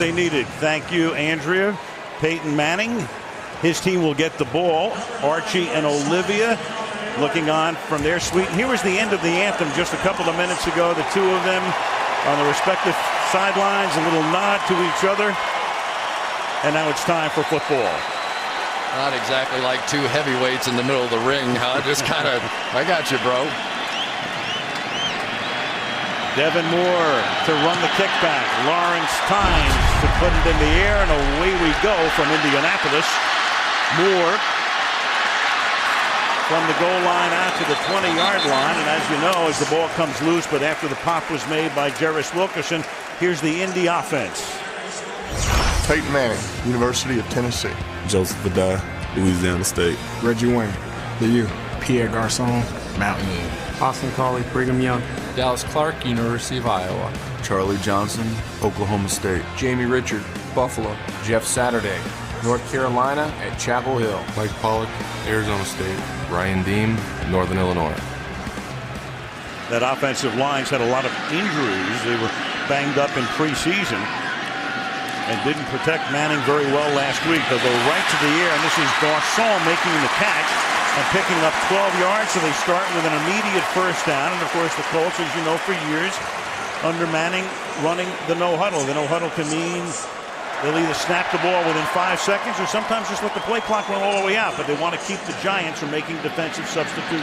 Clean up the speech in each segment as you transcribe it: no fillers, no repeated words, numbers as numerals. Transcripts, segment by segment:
They needed. Thank you, Andrea. Peyton Manning, his team will get the ball. Archie and Olivia looking on from their suite. And here was the end of the anthem just a couple of minutes ago. The two of them on the respective sidelines, a little nod to each other. And now it's time for football. Not exactly like two heavyweights in the middle of the ring, huh? Just kind of, I got you, bro. Devin Moore to run the kickback. Lawrence Tynes to put it in the air, and away we go from Indianapolis. Moore from the goal line out to the 20-yard line, and as you know, as the ball comes loose, but after the pop was made by Jarris Wilkerson, here's the Indy offense. Peyton Manning, University of Tennessee. Joseph Adai, Louisiana State. Reggie Wayne, the U. Pierre Garçon, Mountain U. Austin Collie, Brigham Young. Dallas Clark, University of Iowa. Charlie Johnson, Oklahoma State. Jamie Richard, Buffalo. Jeff Saturday, North Carolina at Chapel Hill. Mike Pollock, Arizona State. Ryan Deem, Northern Illinois. That offensive line's had a lot of injuries. They were banged up in preseason and didn't protect Manning very well last week. They'll go right to the air, and this is Garçon making the catch and picking up 12 yards, so they start with an immediate first down. And of course the Colts, as you know, for years under Manning running the no huddle. The no huddle can mean they'll either snap the ball within 5 seconds or sometimes just let the play clock run all the way out, but they want to keep the Giants from making defensive substitutions.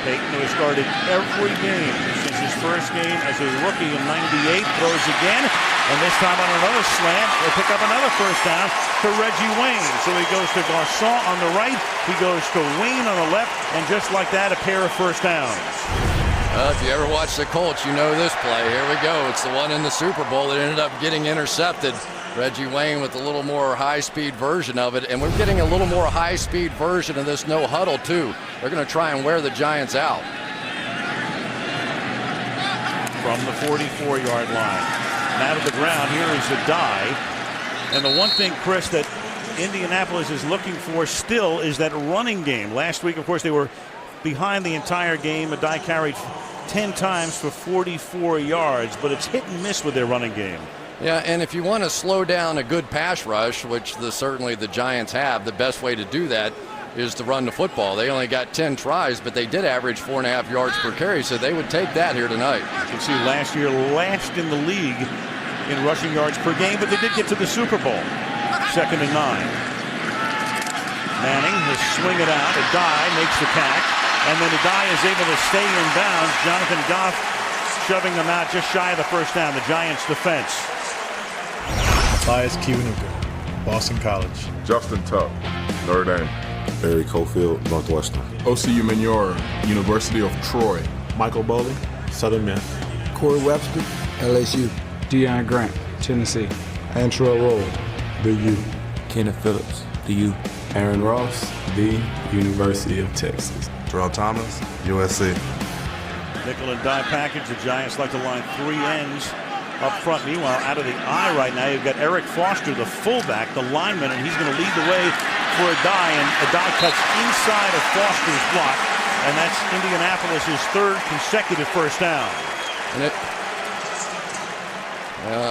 Peyton, who has started every game since his first game as a rookie in '98, throws again, and this time on another slant, they pick up another first down to Reggie Wayne. So he goes to Garçon on the right, he goes to Wayne on the left, and just like that, a pair of first downs. If you ever watch the Colts, you know this play. Here we go. It's the one in the Super Bowl that ended up getting intercepted. Reggie Wayne with a little more high-speed version of it, and we're getting a little more high-speed version of this no huddle too. They're going to try and wear the Giants out. From the 44-yard line. And out of the ground, here is a die. And the one thing, Chris, that Indianapolis is looking for still is that running game. Last week, of course, they were behind the entire game. Adai carried 10 times for 44 yards, but it's hit and miss with their running game. Yeah, and if you want to slow down a good pass rush, which certainly the Giants have, the best way to do that is to run the football. They only got 10 tries, but they did average 4.5 yards per carry, so they would take that here tonight. You can see last year last in the league in rushing yards per game, but they did get to the Super Bowl. 2nd and 9. Manning will swing it out. Adai makes the catch, and then Adai is able to stay in bounds. Jonathan Goff shoving them out just shy of the first down. The Giants defense. Matthias Kiwanuka, Boston College. Justin Tuck, Notre Dame. Barry Cofield, Northwestern. Osi Umenyiora, University of Troy. Michael Bowley, Southern Miss. Corey Webster, LSU. Deion Grant, Tennessee. Antrell Roll, the U. Kenneth Phillips, the U. Aaron Ross, the University of Texas. Terrell Thomas, USC. Nickel and dime package. The Giants like to line 3 ends up front. Meanwhile, out of the eye right now, you've got Eric Foster, the fullback, the lineman, and he's going to lead the way for Adai, and Adai cuts inside of Foster's block, and that's Indianapolis' 3rd consecutive first down. And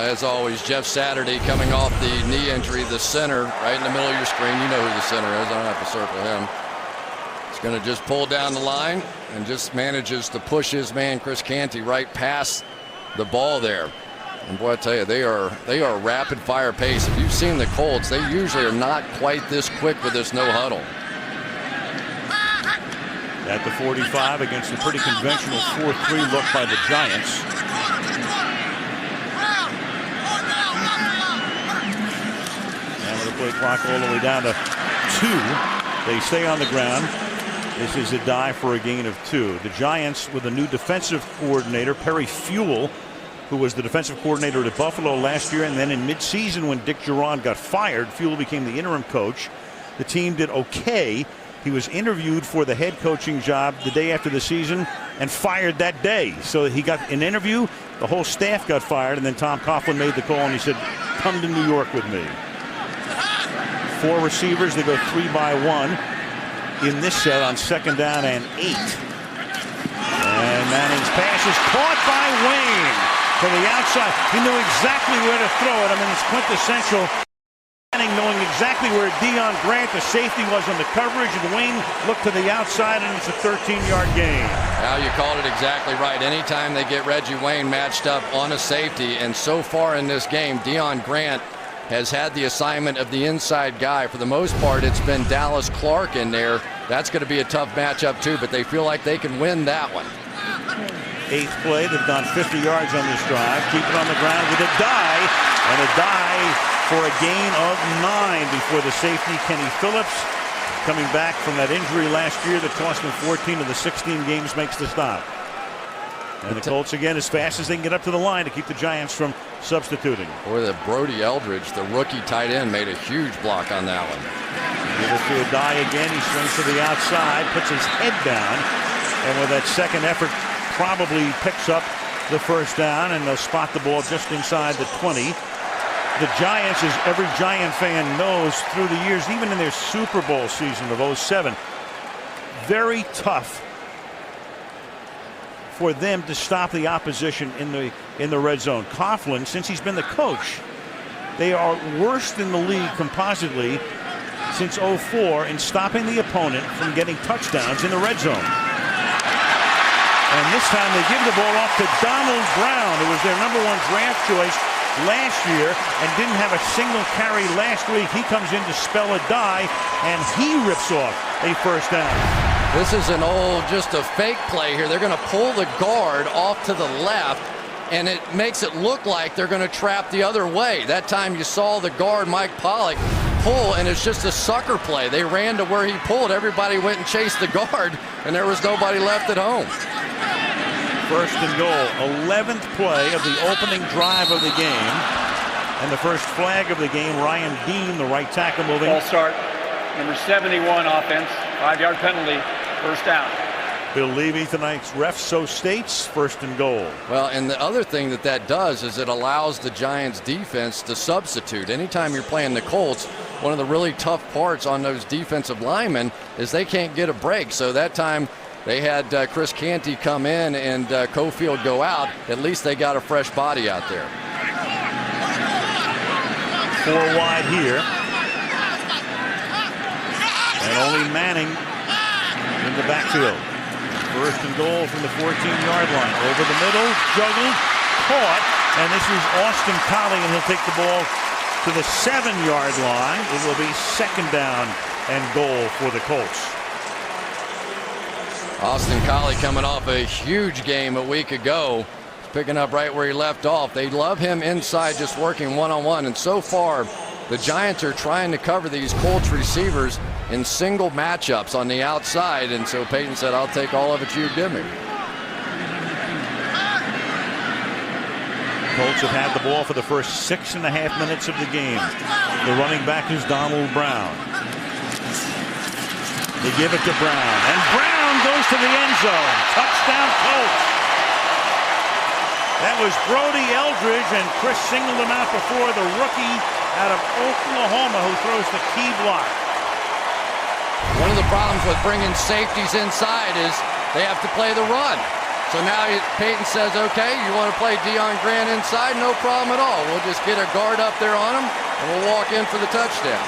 as always, Jeff Saturday coming off the knee injury, the center, right in the middle of your screen. You know who the center is. I don't have to circle him. He's going to just pull down the line and just manages to push his man, Chris Canty, right past the ball there. And boy, I tell you, they are rapid fire pace. If you've seen the Colts, they usually are not quite this quick with this no huddle. At the 45 against a pretty conventional 4-3 look by the Giants. And with the play clock all the way down to 2, they stay on the ground. This is a die for a gain of 2. The Giants with a new defensive coordinator, Perry Fewell, who was the defensive coordinator at Buffalo last year, and then in midseason when Dick Duron got fired, Fewell became the interim coach. The team did okay. He was interviewed for the head coaching job the day after the season and fired that day. So he got an interview, the whole staff got fired, and then Tom Coughlin made the call and he said, come to New York with me. 4 receivers, they go 3 by 1 in this set on 2nd down and 8. And Manning's pass is caught by Wayne to the outside. He knew exactly where to throw it. I mean, it's quintessential. Manning knowing exactly where Deion Grant, the safety, was on the coverage, and Wayne looked to the outside, and it's a 13-yard gain. Now you called it exactly right. Anytime they get Reggie Wayne matched up on a safety, and so far in this game, Deion Grant has had the assignment of the inside guy. For the most part, it's been Dallas Clark in there. That's going to be a tough matchup too, but they feel like they can win that one. 8th play, they've gone 50 yards on this drive. Keep it on the ground with a dive for a gain of 9 before the safety, Kenny Phillips, coming back from that injury last year that cost him 14 of the 16 games, makes the stop. And the Colts again as fast as they can get up to the line to keep the Giants from substituting. Or the Brody Eldridge, the rookie tight end, made a huge block on that one. Give it to a die again. He swings to the outside, puts his head down, and with that second effort probably picks up the first down, and they'll spot the ball just inside the 20. The Giants, as every Giant fan knows through the years, even in their Super Bowl season of '07, very tough for them to stop the opposition in the red zone. Coughlin, since he's been the coach, they are worst in the league compositely since '04 in stopping the opponent from getting touchdowns in the red zone. And this time they give the ball off to Donald Brown, who was their #1 draft choice last year and didn't have a single carry last week. He comes in to spell a die, and he rips off a first down. This is just a fake play here. They're going to pull the guard off to the left, and it makes it look like they're going to trap the other way. That time you saw the guard, Mike Pollock, pull, and it's just a sucker play. They ran to where he pulled. Everybody went and chased the guard, and there was nobody left at home. First and goal, 11th play of the opening drive of the game, and the first flag of the game. Ryan Dean, the right tackle, moving. Ball start, number 71 offense, 5-yard penalty, first down. Bill Levy, tonight's ref, so states, first and goal. Well, and the other thing that does is it allows the Giants defense to substitute. Anytime you're playing the Colts, one of the really tough parts on those defensive linemen is they can't get a break. So that time they had Chris Canty come in and Cofield go out. At least they got a fresh body out there. 4 wide here. And only Manning in the backfield. First and goal from the 14-yard line. Over the middle, juggled, caught, and this is Austin Collie, and he'll take the ball to the 7-yard line. It will be second down and goal for the Colts. Austin Collie coming off a huge game a week ago, picking up right where he left off. They love him inside, just working one-on-one, and so far the Giants are trying to cover these Colts receivers in single matchups on the outside, and so Peyton said, I'll take all of it you give me. Colts have had the ball for the first 6.5 minutes of the game. The running back is Donald Brown. They give it to Brown, and Brown goes to the end zone. Touchdown Colts. That was Brody Eldridge, and Chris singled him out before, the rookie out of Oklahoma who throws the key block. One of the problems with bringing safeties inside is they have to play the run. So now Peyton says, okay, you want to play Deion Grant inside? No problem at all. We'll just get a guard up there on him, and we'll walk in for the touchdown.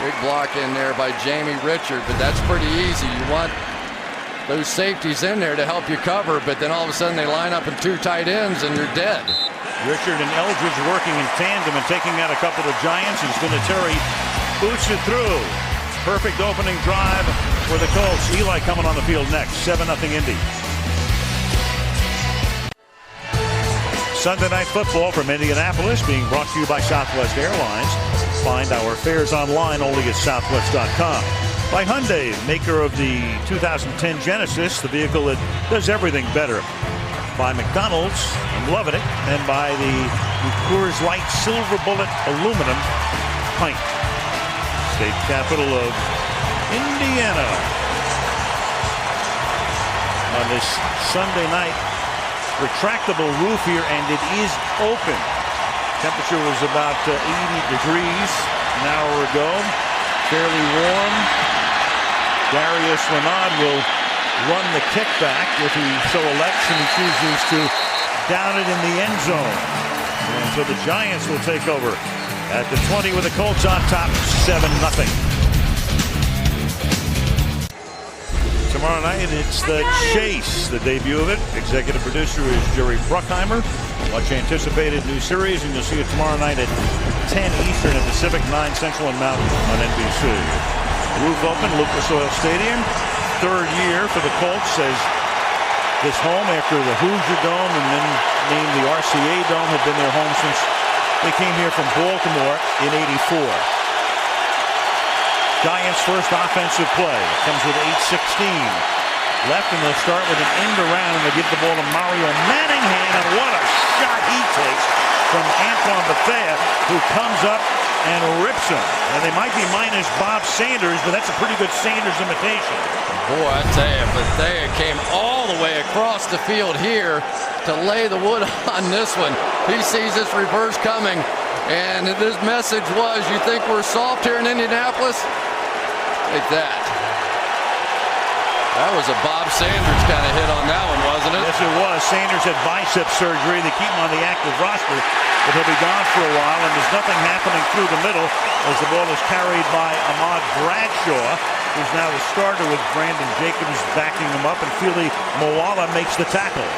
Big block in there by Jamie Richard, but that's pretty easy. You want those safeties in there to help you cover, but then all of a sudden they line up in 2 tight ends and you're dead. Richard and Eldridge working in tandem and taking out a couple of Giants, and Vinatieri boots it through. Perfect opening drive for the Colts. Eli coming on the field next. 7-0 Indy. Sunday Night Football from Indianapolis being brought to you by Southwest Airlines. Find our fares online only at southwest.com. By Hyundai, maker of the 2010 Genesis, the vehicle that does everything better. By McDonald's, I'm loving it, and by the Coors Light Silver Bullet Aluminum Pint. State capital of Indiana. On this Sunday night, retractable roof here, and it is open. Temperature was about 80 degrees an hour ago. Fairly warm. Darius Leonard will run the kickback if he so elects, and he chooses to down it in the end zone. And so the Giants will take over at the 20 with the Colts on top, 7-0. Tomorrow night, it's The Chase, the debut of it. Executive producer is Jerry Bruckheimer. Much anticipated new series, and you'll see it tomorrow night at 10 Eastern at Pacific, 9 Central and Mountain on NBC. Roof open, Lucas Oil Stadium. Third year for the Colts as this home after the Hoosier Dome and then named the RCA Dome had been their home since they came here from Baltimore in '84. Giants' first offensive play comes with 8:16 left, and they'll start with an end around, and they give the ball to Mario Manningham, and what a shot he takes from Antoine Bethea, who comes up and rips him. And they might be minus Bob Sanders, but that's a pretty good Sanders imitation. Boy, I tell you, Bethea came all the way across the field here to lay the wood on this one. He sees this reverse coming, and his message was, you think we're soft here in Indianapolis? Take that. That was a Bob Sanders kind of hit on that one, wasn't it? Yes, it was. Sanders had bicep surgery. They keep him on the active roster, but he'll be gone for a while, and there's nothing happening through the middle as the ball is carried by Ahmad Bradshaw, who's now the starter with Brandon Jacobs backing him up, and Fili Moala makes the tackle.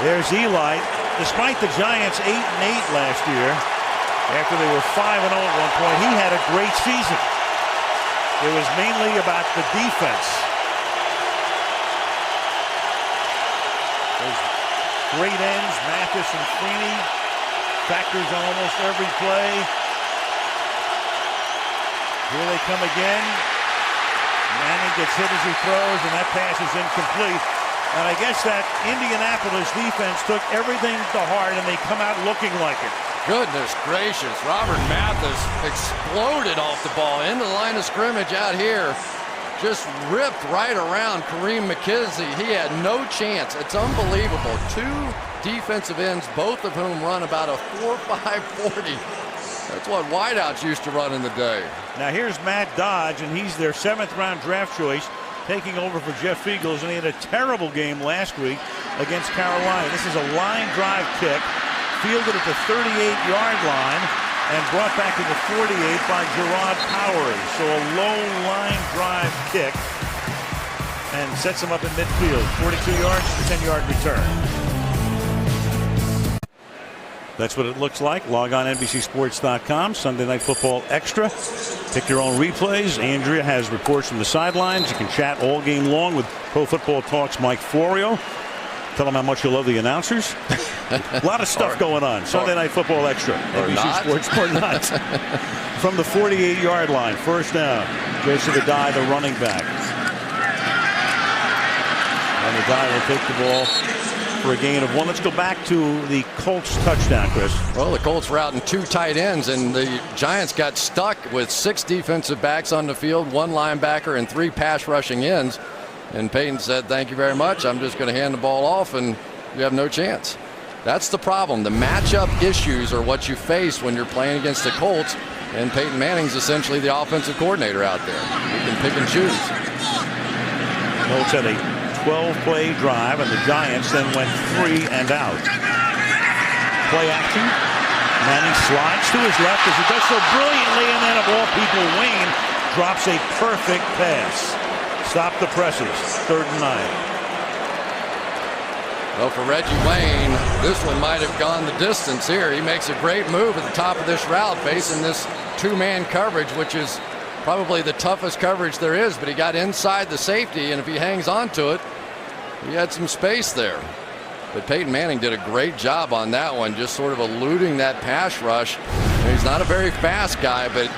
There's Eli. Despite the Giants 8-8 last year, after they were 5-0 at one point, he had a great season. It was mainly about the defense. Those great ends, Mathis and Freeney, factors on almost every play. Here they come again. Manning gets hit as he throws, and that pass is incomplete. And I guess that Indianapolis defense took everything to heart, and they come out looking like it. Goodness gracious. Robert Mathis exploded off the ball into the line of scrimmage out here. Just ripped right around Kareem McKenzie. He had no chance. It's unbelievable. Two defensive ends, both of whom run about a 4.5 40. That's what wideouts used to run in the day. Now here's Matt Dodge, and he's their 7th-round draft choice, taking over for Jeff Eagles, and he had a terrible game last week against Carolina. This is a line drive kick, fielded at the 38-yard line and brought back to the 48 by Gerard Powers. So a low line drive kick, and sets him up in midfield. 42 yards, 10-yard return. That's what it looks like. Log on NBCSports.com. Sunday Night Football Extra. Pick your own replays. Andrea has reports from the sidelines. You can chat all game long with Pro Football Talk's Mike Florio. Tell them how much you love the announcers. A lot of stuff going on. Sunday Night Football Extra. NBC Sports or not. From the 48-yard line. First down. Jason Adai, the running back. And Adai will take the ball for a gain of 1. Let's go back to the Colts touchdown, Chris. Well, the Colts were out in 2 tight ends, and the Giants got stuck with 6 defensive backs on the field, 1 linebacker, and 3 pass rushing ends. And Peyton said, thank you very much. I'm just going to hand the ball off, and you have no chance. That's the problem. The matchup issues are what you face when you're playing against the Colts, and Peyton Manning's essentially the offensive coordinator out there. He can pick and choose. Colts had a 12-play drive, and the Giants then went 3 and out. Play action. Manning slides to his left as he does so brilliantly, and then of all people, Wayne drops a perfect pass. Stop the presses. 3rd and 9. Well, for Reggie Wayne, this one might have gone the distance here. He makes a great move at the top of this route, facing this 2-man coverage, which is probably the toughest coverage there is, but he got inside the safety, and if he hangs on to it, he had some space there. But Peyton Manning did a great job on that one, just sort of eluding that pass rush. And he's not a very fast guy, but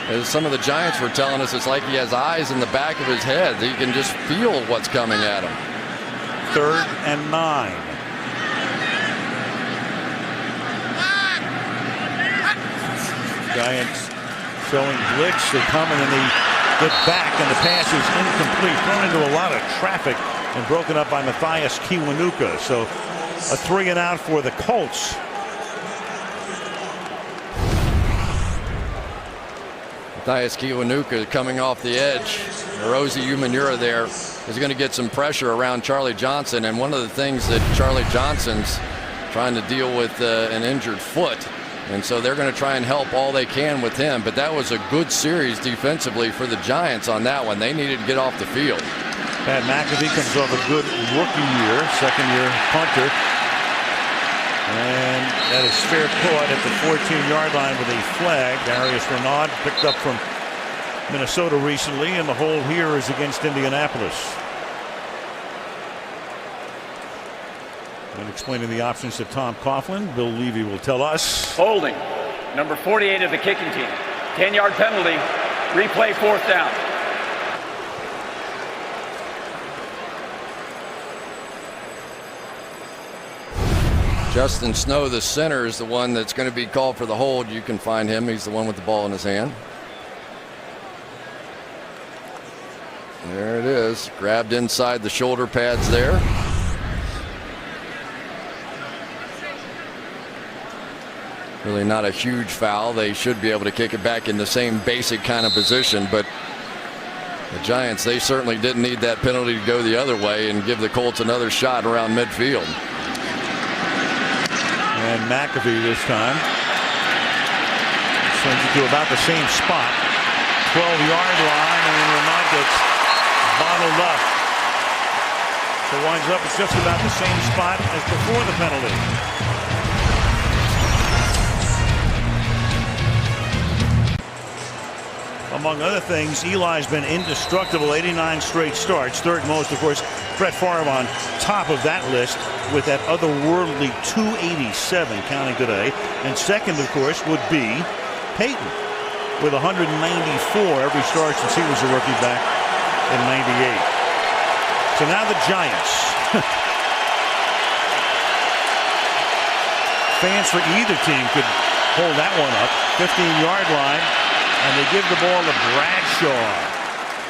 as some of the Giants were telling us, it's like he has eyes in the back of his head. He can just feel what's coming at him. 3rd and 9. Giants showing blitz. They come and then they get back, and the pass is incomplete. Thrown into a lot of traffic and broken up by Matthias Kiwanuka. So a 3 and out for the Colts. Matthias Kiwanuka coming off the edge. Rosie Umanura there is going to get some pressure around Charlie Johnson. And one of the things that Charlie Johnson's trying to deal with an injured foot. And so they're going to try and help all they can with him. But that was a good series defensively for the Giants on that one. They needed to get off the field. Pat McAfee comes off a good rookie year, second-year punter. And that is fair caught at the 14-yard line with a flag. Darius Renaud picked up from Minnesota recently, and the hold here is against Indianapolis. And explaining the options to Tom Coughlin, Bill Levy will tell us. Holding. Number 48 of the kicking team. 10-yard penalty. Replay 4th down. Justin Snow, the center, is the one that's going to be called for the hold. You can find him. He's the one with the ball in his hand. There it is. Grabbed inside the shoulder pads there. Really not a huge foul. They should be able to kick it back in the same basic kind of position. But the Giants, they certainly didn't need that penalty to go the other way and give the Colts another shot around midfield. And McAfee this time sends it to about the same spot, 12-yard line, and then Renaud gets bottled up. So winds up at just about the same spot as before the penalty. Among other things, Eli's been indestructible, 89 straight starts. Third most, of course, Brett Favre on top of that list with that otherworldly 287 counting today. And second, of course, would be Peyton with 194 every start since he was a rookie back in '98. So now the Giants. Fans for either team could hold that one up. 15-yard line. And they give the ball to Bradshaw.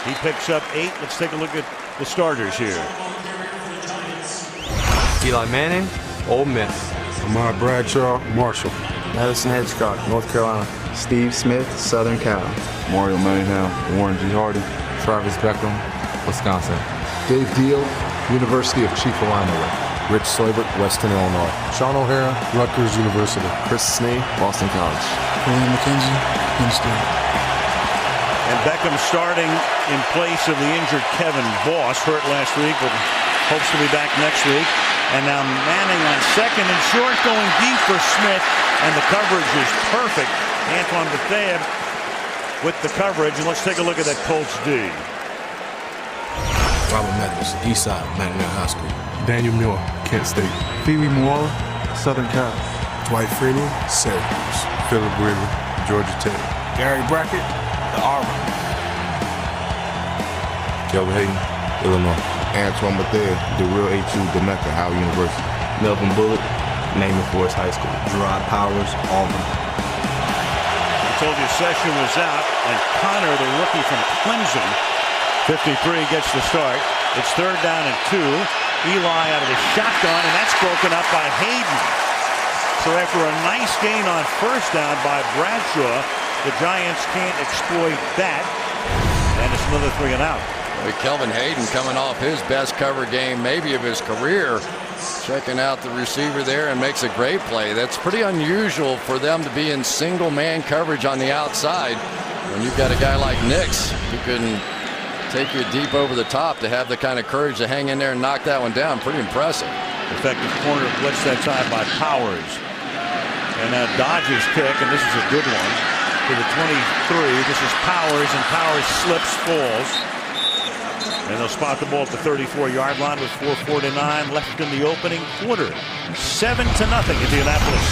He picks up 8. Let's take a look at the starters here. Eli Manning, Ole Miss. Ahmad Bradshaw, Marshall. Madison Hedgecock, North Carolina. Steve Smith, Southern Cal. Mario Manningham, Warren G. Hardy. Travis Beckham, Wisconsin. Dave Deal, University of Chief Illinois. Rich Slavert, Western Illinois. Sean O'Hara, Rutgers University. Chris Snee, Boston College. William McKenzie, Penn State. And Beckham starting in place of the injured Kevin Boss, hurt last week, but hopes to be back next week. And now Manning on second and short, going deep for Smith, and the coverage is perfect. Antoine Bethea with the coverage, and let's take a look at that Colts D. Robert Mathis, Eastside, Magnet High School. Daniel Muir, Kent State. Pee Wee Moore, Southern Cal. Dwight Freeney, Syracuse. Philip Rivers, Georgia Tech. Gary Brackett, the Auburn. Kelvin Hayden, Illinois. Antoine Bethea, the real A2, Demecca, Howard University. Melvin Bullock, Naaman Forest High School. Gerard Powers, Auburn. I told you Session was out, and Connor, the rookie from Clemson, 53 gets the start. It's third down and 2. Eli out of the shotgun, and that's broken up by Hayden. So after a nice gain on first down by Bradshaw, the Giants can't exploit that. And it's another 3 and out. Kelvin Hayden coming off his best cover game maybe of his career. Checking out the receiver there and makes a great play. That's pretty unusual for them to be in single man coverage on the outside when you've got a guy like Nix who can take you deep over the top. To have the kind of courage to hang in there and knock that one down, pretty impressive. Effective corner blitz that time by Powers. And now Dodgers kick, and this is a good one, to the 23. This is Powers, and Powers slips, falls. And they'll spot the ball at the 34-yard line with 4:49 left in the opening quarter. 7-0 Indianapolis.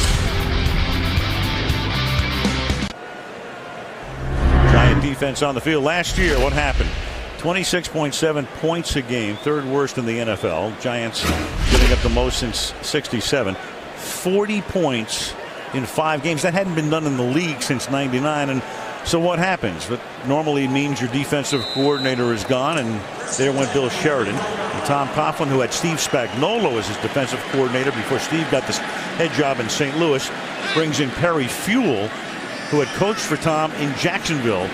Giant defense on the field. Last year, what happened? 26.7 points a game, third worst in the NFL. Giants getting up the most since '67. 40 points in 5 games. That hadn't been done in the league since '99. And so what happens? That normally means your defensive coordinator is gone, and there went Bill Sheridan. And Tom Coughlin, who had Steve Spagnuolo as his defensive coordinator before Steve got this head job in St. Louis, brings in Perry Fewell, who had coached for Tom in Jacksonville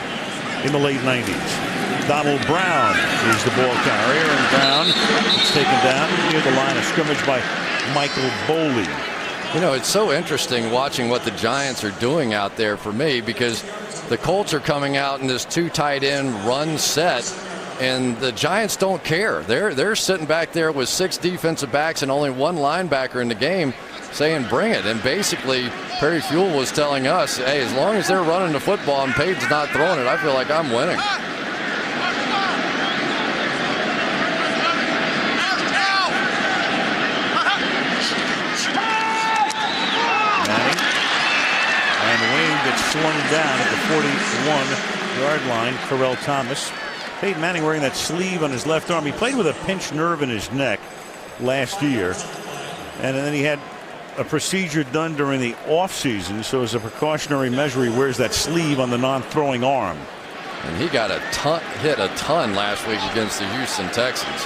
in the late 90s. Donald Brown is the ball carrier, and Brown is taken down near the line of scrimmage by Michael Boley. You know, it's so interesting watching what the Giants are doing out there for me, because the Colts are coming out in this 2 tight end run set, and the Giants don't care. They're sitting back there with 6 defensive backs and only 1 linebacker in the game, saying bring it. And basically Perry Fuel was telling us, hey, as long as they're running the football and Payton's not throwing it, I feel like I'm winning. Slung down at the 41-yard line. Terrell Thomas. Peyton Manning wearing that sleeve on his left arm. He played with a pinched nerve in his neck last year, and then he had a procedure done during the offseason, so as a precautionary measure he wears that sleeve on the non-throwing arm. And he got hit a ton last week against the Houston Texans.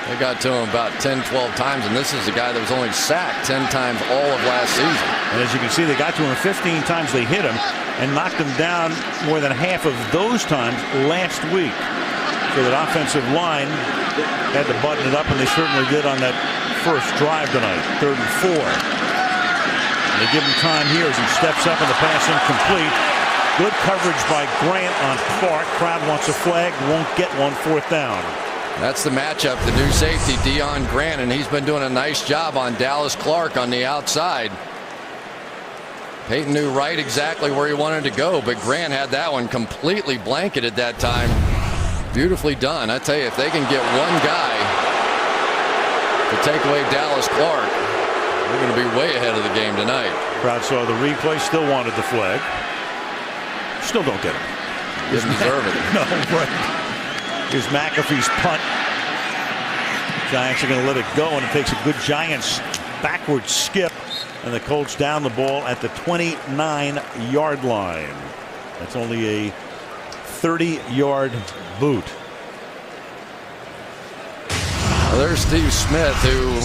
They got to him about 10, 12 times, and this is a guy that was only sacked 10 times all of last season. And as you can see, they got to him 15 times. They hit him and knocked him down more than half of those times last week. So that offensive line had to button it up, and they certainly did on that first drive tonight, 3rd and 4. And they give him time here as he steps up, and the pass incomplete. Good coverage by Grant on Clark. Crowd wants a flag, won't get one. 4th down. That's the matchup, the new safety, Deion Grant, and he's been doing a nice job on Dallas Clark on the outside. Peyton knew right exactly where he wanted to go, but Grant had that one completely blanketed that time. Beautifully done. I tell you, if they can get one guy to take away Dallas Clark, we're going to be way ahead of the game tonight. Crowd saw the replay, still wanted the flag. Still don't get him. Didn't deserve it. No, right. Here's McAfee's punt. Giants are going to let it go, and it takes a good Giants backward skip, and the Colts down the ball at the 29-yard line. That's only a 30-yard boot. Well, there's Steve Smith, who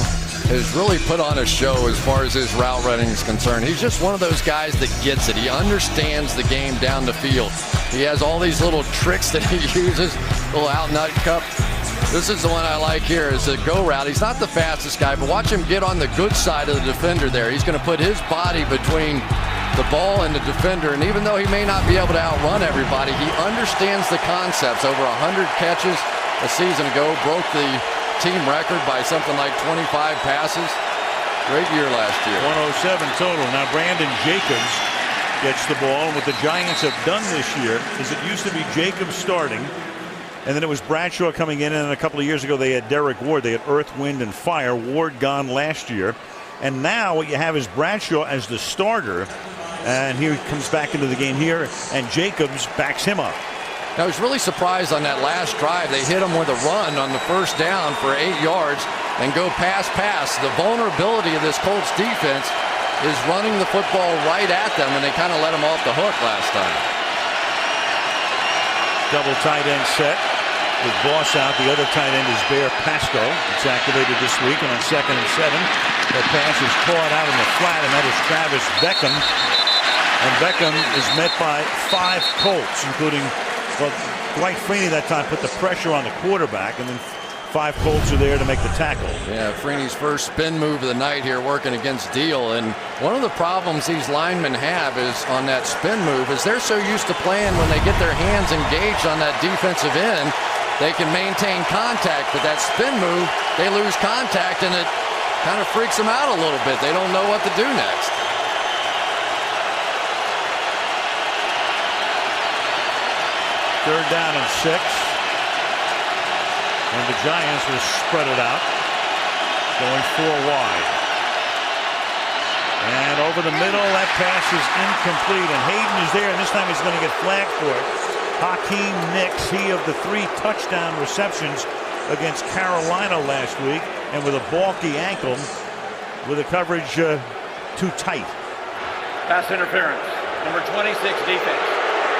has really put on a show as far as his route running is concerned. He's just one of those guys that gets it. He understands the game down the field. He has all these little tricks that he uses, little out nut cup. This is the one I like here, is the go route. He's not the fastest guy, but watch him get on the good side of the defender there. He's going to put his body between the ball and the defender, and even though he may not be able to outrun everybody, he understands the concepts. Over 100 catches a season ago, broke the team record by something like 25 passes. Great year last year. 107 total. Now Brandon Jacobs gets the ball. And what the Giants have done this year is it used to be Jacobs starting, and then it was Bradshaw coming in, and then a couple of years ago they had Derek Ward. They had Earth, Wind, and Fire. Ward gone last year. And now what you have is Bradshaw as the starter, and he comes back into the game here, and Jacobs backs him up. I was really surprised on that last drive. They hit him with a run on the first down for 8 yards and go pass. The vulnerability of this Colts defense is running the football right at them, and they kind of let them off the hook last time. Double tight end set with Boss out. The other tight end is Bear Pasco. It's activated this week, and on 2nd and 7, that pass is caught out in the flat, and that is Travis Beckham. And Beckham is met by 5 Colts, including, well, Dwight Freeney that time put the pressure on the quarterback, and then 5 Colts are there to make the tackle. Yeah, Freeney's first spin move of the night here working against Deal. And one of the problems these linemen have is on that spin move is they're so used to playing when they get their hands engaged on that defensive end, they can maintain contact. But that spin move, they lose contact, and it kind of freaks them out a little bit. They don't know what to do next. Third down and 6. And the Giants will spread it out, going 4 wide. And over the middle, that pass is incomplete. And Hayden is there, and this time he's going to get flagged for it. Hakeem Nicks, he of the 3 touchdown receptions against Carolina last week, and with a balky ankle, with the coverage too tight. Pass interference, number 26 defense.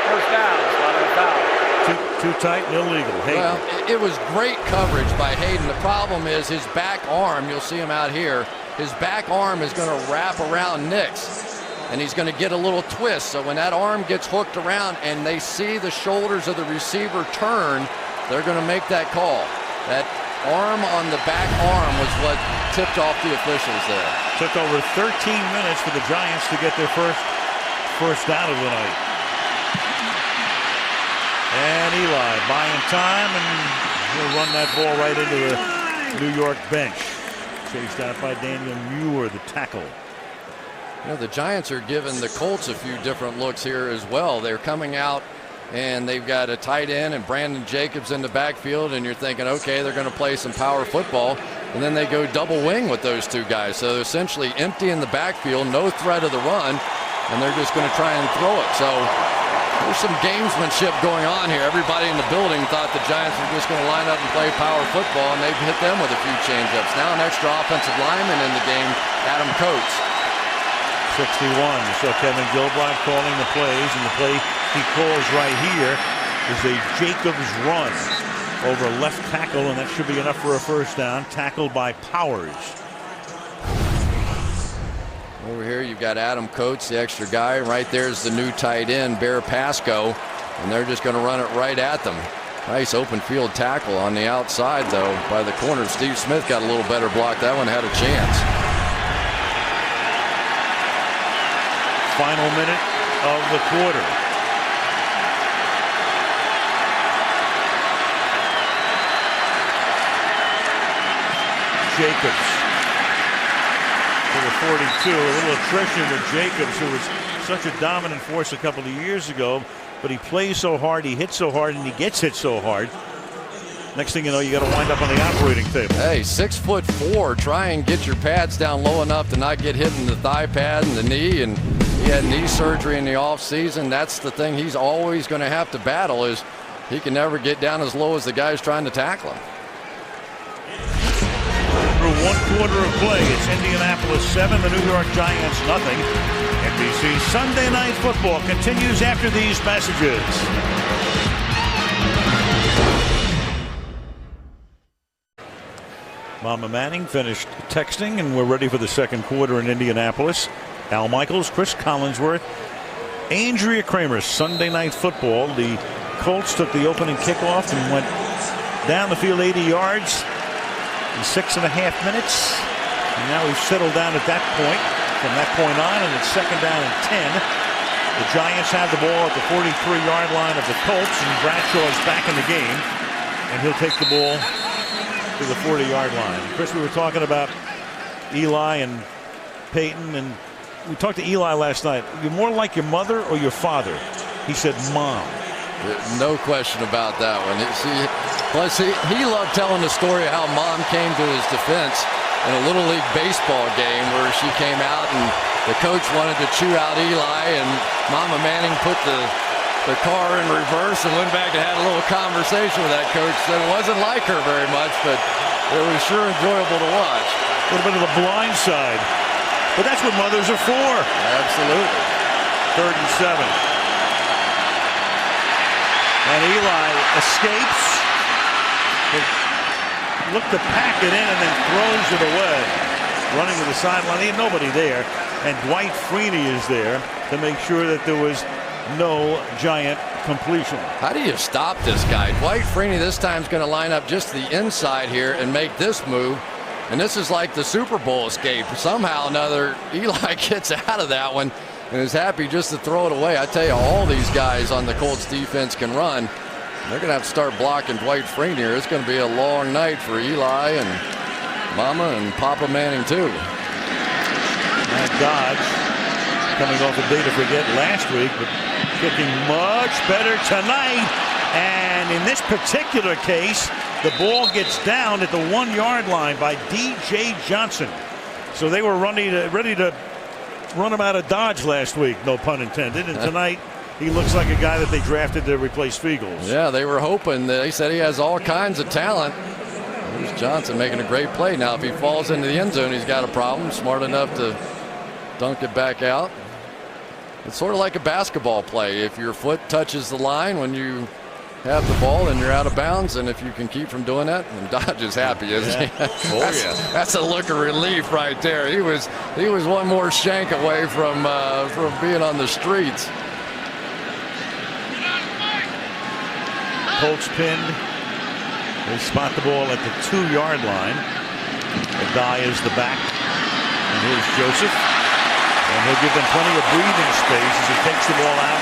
First down, spot of a foul. Too tight and illegal. Hayden. Well, it was great coverage by Hayden. The problem is his back arm, you'll see him out here, his back arm is going to wrap around Nicks. and he's going to get a little twist. So when that arm gets hooked around and they see the shoulders of the receiver turn, they're going to make that call. That arm on the back arm was what tipped off the officials there. Took over 13 minutes for the Giants to get their first down of the night. And Eli buying time, and he'll run that ball right into the New York bench. Chased out by Daniel Muir, the tackle. You know, the Giants are giving the Colts a few different looks here as well. They're coming out and they've got a tight end and Brandon Jacobs in the backfield, and you're thinking, okay, they're going to play some power football, and then they go double wing with those two guys. So they're essentially empty in the backfield, no threat of the run, and they're just going to try and throw it. So there's some gamesmanship going on here. Everybody in the building thought the Giants were just going to line up and play power football, and they've hit them with a few change-ups. Now an extra offensive lineman in the game, Adam Coates. 61. You saw Kevin Gilbride calling the plays, and the play he calls right here is a Jacobs run over left tackle, and that should be enough for a first down. Tackled by Powers. Over here you've got Adam Coates, the extra guy. Right there's the new tight end, Bear Pasco, and they're just going to run it right at them. Nice open field tackle on the outside, though, by the corner. Steve Smith got a little better block. That one had a chance. Final minute of the quarter. Jacobs to the 42. A little attrition with Jacobs, who was such a dominant force a couple of years ago, but he plays so hard, he hits so hard, and he gets hit so hard. Next thing you know, you got to wind up on the operating table. Hey, 6'4". Try and get your pads down low enough to not get hit in the thigh pad and the knee. And he had knee surgery in the offseason. That's the thing he's always going to have to battle, is he can never get down as low as the guy's trying to tackle him. Through one quarter of play, it's Indianapolis 7, the New York Giants nothing. NBC Sunday Night Football continues after these messages. Mama Manning finished texting, and we're ready for the second quarter in Indianapolis. Al Michaels, Chris Collinsworth, Andrea Kramer. Sunday Night Football. The Colts took the opening kickoff and went down the field 80 yards in 6.5 minutes. And now we've settled down at that point. From that point on, and it's second down and 10. The Giants have the ball at the 43-yard line of the Colts, and Bradshaw's back in the game, and he'll take the ball to the 40-yard line. Chris, we were talking about Eli and Peyton, and we talked to Eli last night. You're more like your mother or your father? He said, Mom. No question about that one. Plus, he loved telling the story of how Mom came to his defense in a Little League baseball game where she came out and the coach wanted to chew out Eli, and Mama Manning put the car in reverse and went back and had a little conversation with that coach. Said it wasn't like her very much, but it was sure enjoyable to watch. A little bit of the blind side. But that's what mothers are for. Absolutely. 3rd and 7. And Eli escapes. Look to pack it in and then throws it away. Running to the sideline. Ain't nobody there. And Dwight Freeney is there to make sure that there was no Giant completion. How do you stop this guy? Dwight Freeney this time is going to line up just the inside here and make this move. And this is like the Super Bowl escape. Somehow or another, Eli gets out of that one and is happy just to throw it away. I tell you, all these guys on the Colts defense can run. They're going to have to start blocking Dwight Freeney here. It's going to be a long night for Eli and Mama and Papa Manning, too. And Dodge coming off a day to forget last week, but kicking much better tonight. And in this particular case, the ball gets down at the 1-yard line by D.J. Johnson. So they were ready to run him out of Dodge last week, no pun intended. And tonight, he looks like a guy that they drafted to replace Fiegels. Yeah, they were hoping. They said he has all kinds of talent. Here's Johnson making a great play. Now, if he falls into the end zone, he's got a problem. Smart enough to dunk it back out. It's sort of like a basketball play. If your foot touches the line when you have the ball, then you're out of bounds. And if you can keep from doing that, then Dodge is happy, isn't he? That's a look of relief right there. He was one more shank away from being on the streets. Colts pinned. They spot the ball at the 2-yard line. Adai is the back. And here's Joseph. And he'll give them plenty of breathing space as he takes the ball out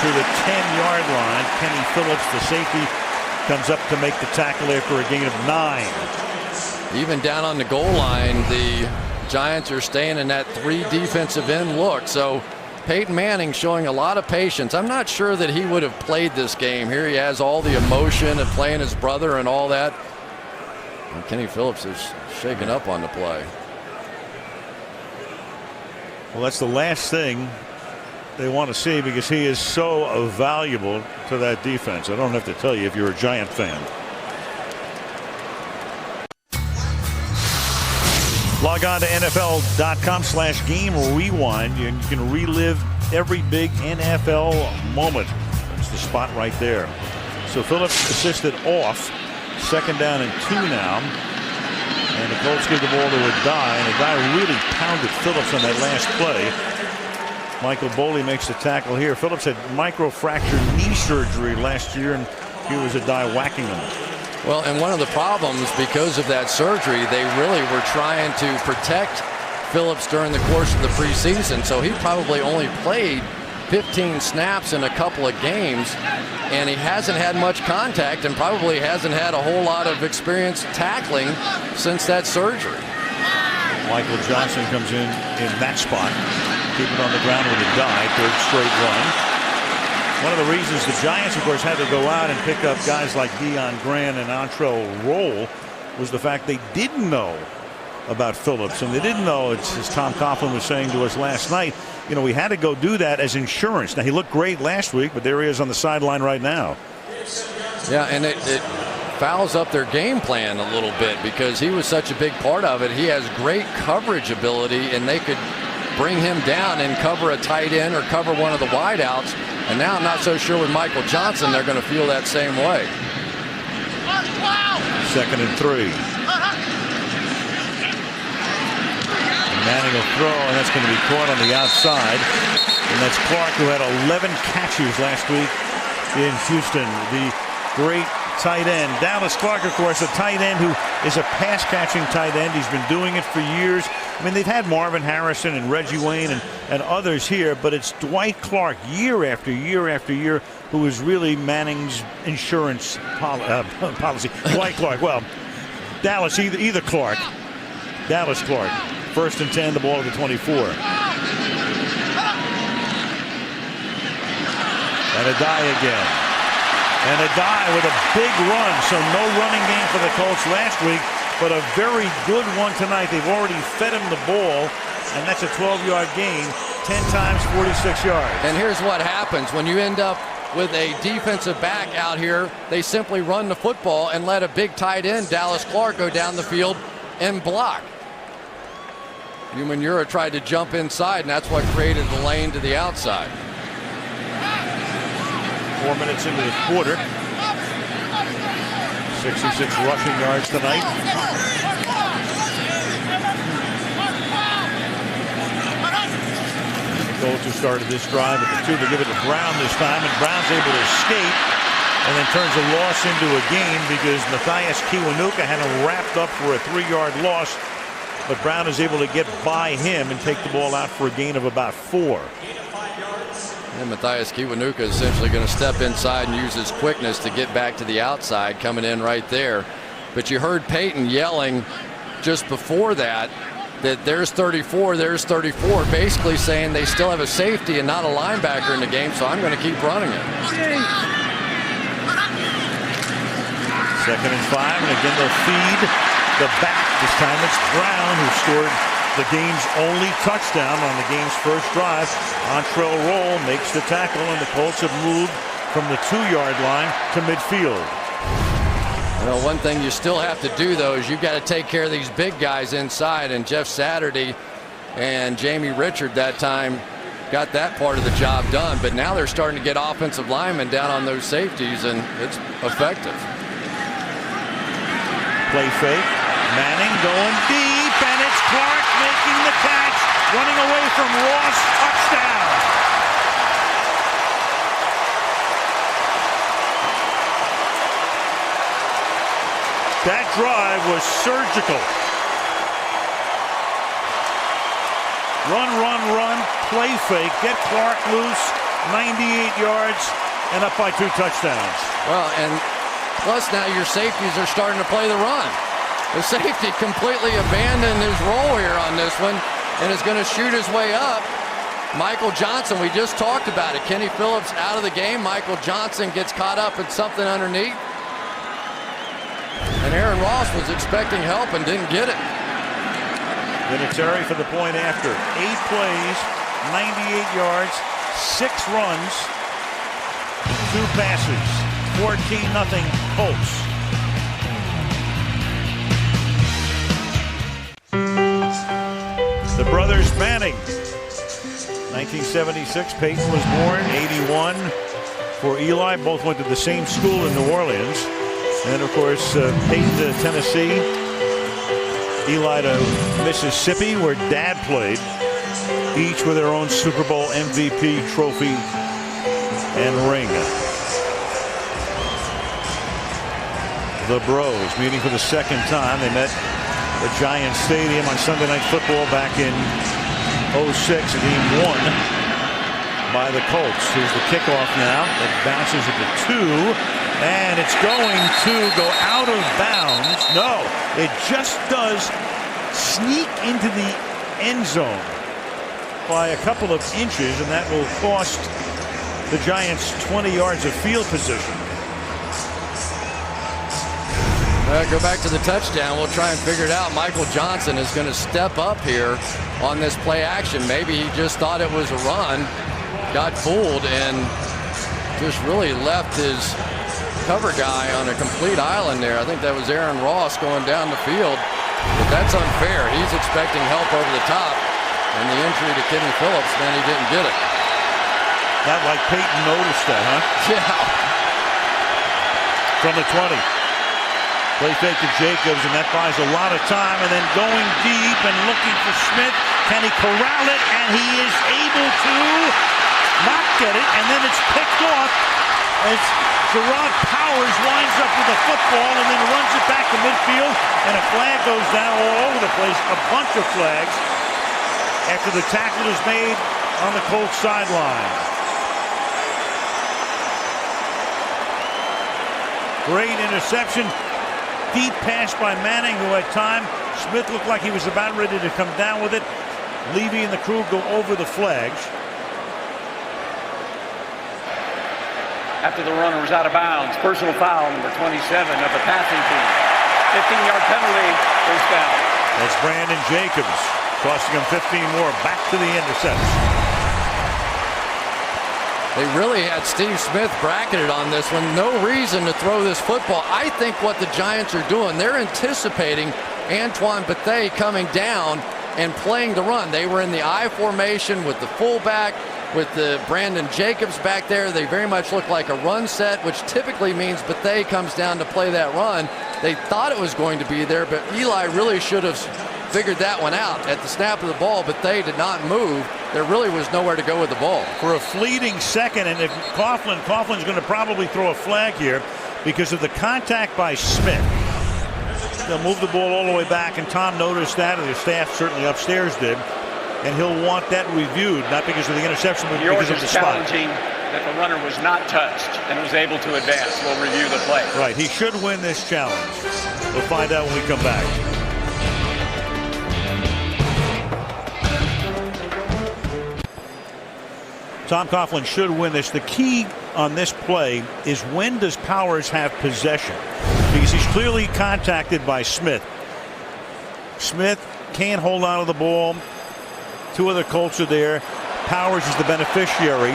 to the 10-yard line. Kenny Phillips, the safety, comes up to make the tackle after a gain of 9. Even down on the goal line, the Giants are staying in that 3 defensive end look. So Peyton Manning showing a lot of patience. I'm not sure that he would have played this game. Here he has all the emotion of playing his brother and all that. And Kenny Phillips is shaken up on the play. Well, that's the last thing they want to see because he is so valuable to that defense. I don't have to tell you if you're a Giant fan. Log on to NFL.com/game rewind. You can relive every big NFL moment. That's the spot right there. So Phillips assisted off. 2nd down and 2 now. And the Colts give the ball to Adai. And Adai really pounded Phillips on that last play. Michael Boley makes the tackle here. Phillips had microfracture knee surgery last year, and here was Adai whacking him. Well, and one of the problems because of that surgery, they really were trying to protect Phillips during the course of the preseason. So he probably only played 15 snaps in a couple of games, and he hasn't had much contact and probably hasn't had a whole lot of experience tackling since that surgery. Michael Johnson comes in that spot. Keep it on the ground with Adai, 3rd straight run. One of the reasons the Giants, of course, had to go out and pick up guys like Deion Grant and Antrell Roll was the fact they didn't know about Phillips. And they didn't know, as Tom Coughlin was saying to us last night, you know, we had to go do that as insurance. Now, he looked great last week, but there he is on the sideline right now. Yeah, and it fouls up their game plan a little bit because he was such a big part of it. He has great coverage ability, and they could bring him down and cover a tight end or cover one of the wideouts. And now I'm not so sure with Michael Johnson they're going to feel that same way. 2nd and 3. And Manning will throw, and that's going to be caught on the outside. And that's Clark, who had 11 catches last week in Houston. The great tight end. Dallas Clark, of course, a tight end who is a pass-catching tight end. He's been doing it for years. I mean, they've had Marvin Harrison and Reggie Wayne and others here, but it's Dwight Clark year after year after year who is really Manning's insurance policy. Dwight Clark, well, Dallas, either Clark. Dallas Clark. 1st and 10, the ball at the 24. And Adai again. And Adai with a big run, so no running game for the Colts last week, but a very good one tonight. They've already fed him the ball, and that's a 12-yard gain, 10 times 46 yards. And here's what happens when you end up with a defensive back out here. They simply run the football and let a big tight end, Dallas Clark, go down the field and block. Umanura tried to jump inside, and that's what created the lane to the outside. 4 minutes into the quarter. 66 rushing yards tonight. The Colts who started this drive at the 2. They give it to Brown this time, and Brown's able to escape and then turns a loss into a gain because Matthias Kiwanuka had him wrapped up for a 3-yard loss, but Brown is able to get by him and take the ball out for a gain of about 4. And Matthias Kiwanuka is essentially going to step inside and use his quickness to get back to the outside, coming in right there. But you heard Peyton yelling just before that there's 34, there's 34, basically saying they still have a safety and not a linebacker in the game, so I'm going to keep running it. 2nd and 5, and again they'll feed the back. This time it's Brown who scored the game's only touchdown on the game's first drive. Antrell Roll makes the tackle, and the Colts have moved from the 2-yard line to midfield. You know, one thing you still have to do, though, is you've got to take care of these big guys inside, and Jeff Saturday and Jamie Richard that time got that part of the job done. But now they're starting to get offensive linemen down on those safeties, and it's effective. Play fake. Manning going deep, and it's Clark making the catch, running away from Ross. Touchdown. That drive was surgical. Run, run, run, play fake, get Clark loose, 98 yards, and up by 2 touchdowns. Well, and plus now your safeties are starting to play the run. The safety completely abandoned his role here on this one and is going to shoot his way up. Michael Johnson, we just talked about it. Kenny Phillips out of the game. Michael Johnson gets caught up in something underneath. And Aaron Ross was expecting help and didn't get it. Vinatieri for the point after. 8 plays, 98 yards, 6 runs, 2 passes. 14-0 Colts. The brothers Manning. 1976, Peyton was born. 81 for Eli. Both went to the same school in New Orleans. And then, of course, Peyton to Tennessee. Eli to Mississippi, where Dad played. Each with their own Super Bowl MVP trophy and ring. The Bros meeting for the second time. They met at Giants Stadium on Sunday Night Football back in 06. A game won by the Colts. Here's the kickoff now. It bounces at the 2. And it's going to go out of bounds. No, it just does sneak into the end zone by a couple of inches, and that will cost the Giants 20 yards of field position. Go back to the touchdown. We'll try and figure it out. Michael Johnson is going to step up here on this play action. Maybe he just thought it was a run, got fooled, and just really left his cover guy on a complete island there. I think that was Aaron Ross going down the field, but that's unfair. He's expecting help over the top, and the injury to Kenny Phillips, then he didn't get it. Not like Peyton noticed that, huh? Yeah. From the 20. Play fake to Jacobs, and that buys a lot of time, and then going deep and looking for Smith. Can he corral it? And he is able to not get it, and then it's picked off as Gerard Powers winds up with the football and then runs it back to midfield, and a flag goes down all over the place. A bunch of flags after the tackle is made on the Colts sideline. Great interception. Deep pass by Manning, who had time. Smith looked like he was about ready to come down with it. Levy and the crew go over the flags. After the runner was out of bounds, personal foul, number 27 of the passing team. 15-yard penalty, first down. That's Brandon Jacobs, costing him 15 more. Back to the interception. They really had Steve Smith bracketed on this one. No reason to throw this football. I think what the Giants are doing, they're anticipating Antoine Bethea coming down and playing the run. They were in the I formation with the fullback, with the Brandon Jacobs back there. They very much look like a run set, which typically means Bethea comes down to play that run. They thought it was going to be there, but Eli really should have figured that one out. At the snap of the ball, Bethea did not move. There really was nowhere to go with the ball. For a fleeting second, and if Coughlin's going to probably throw a flag here because of the contact by Smith. They'll move the ball all the way back, and Tom noticed that, and the staff certainly upstairs did. And he'll want that reviewed, not because of the interception, but because of the spot. Challenging that the runner was not touched and was able to advance. We'll review the play. Right, he should win this challenge. We'll find out when we come back. Tom Coughlin should win this. The key on this play is when does Powers have possession? Because he's clearly contacted by Smith. Smith can't hold on to the ball. 2 other Colts are there. Powers is the beneficiary,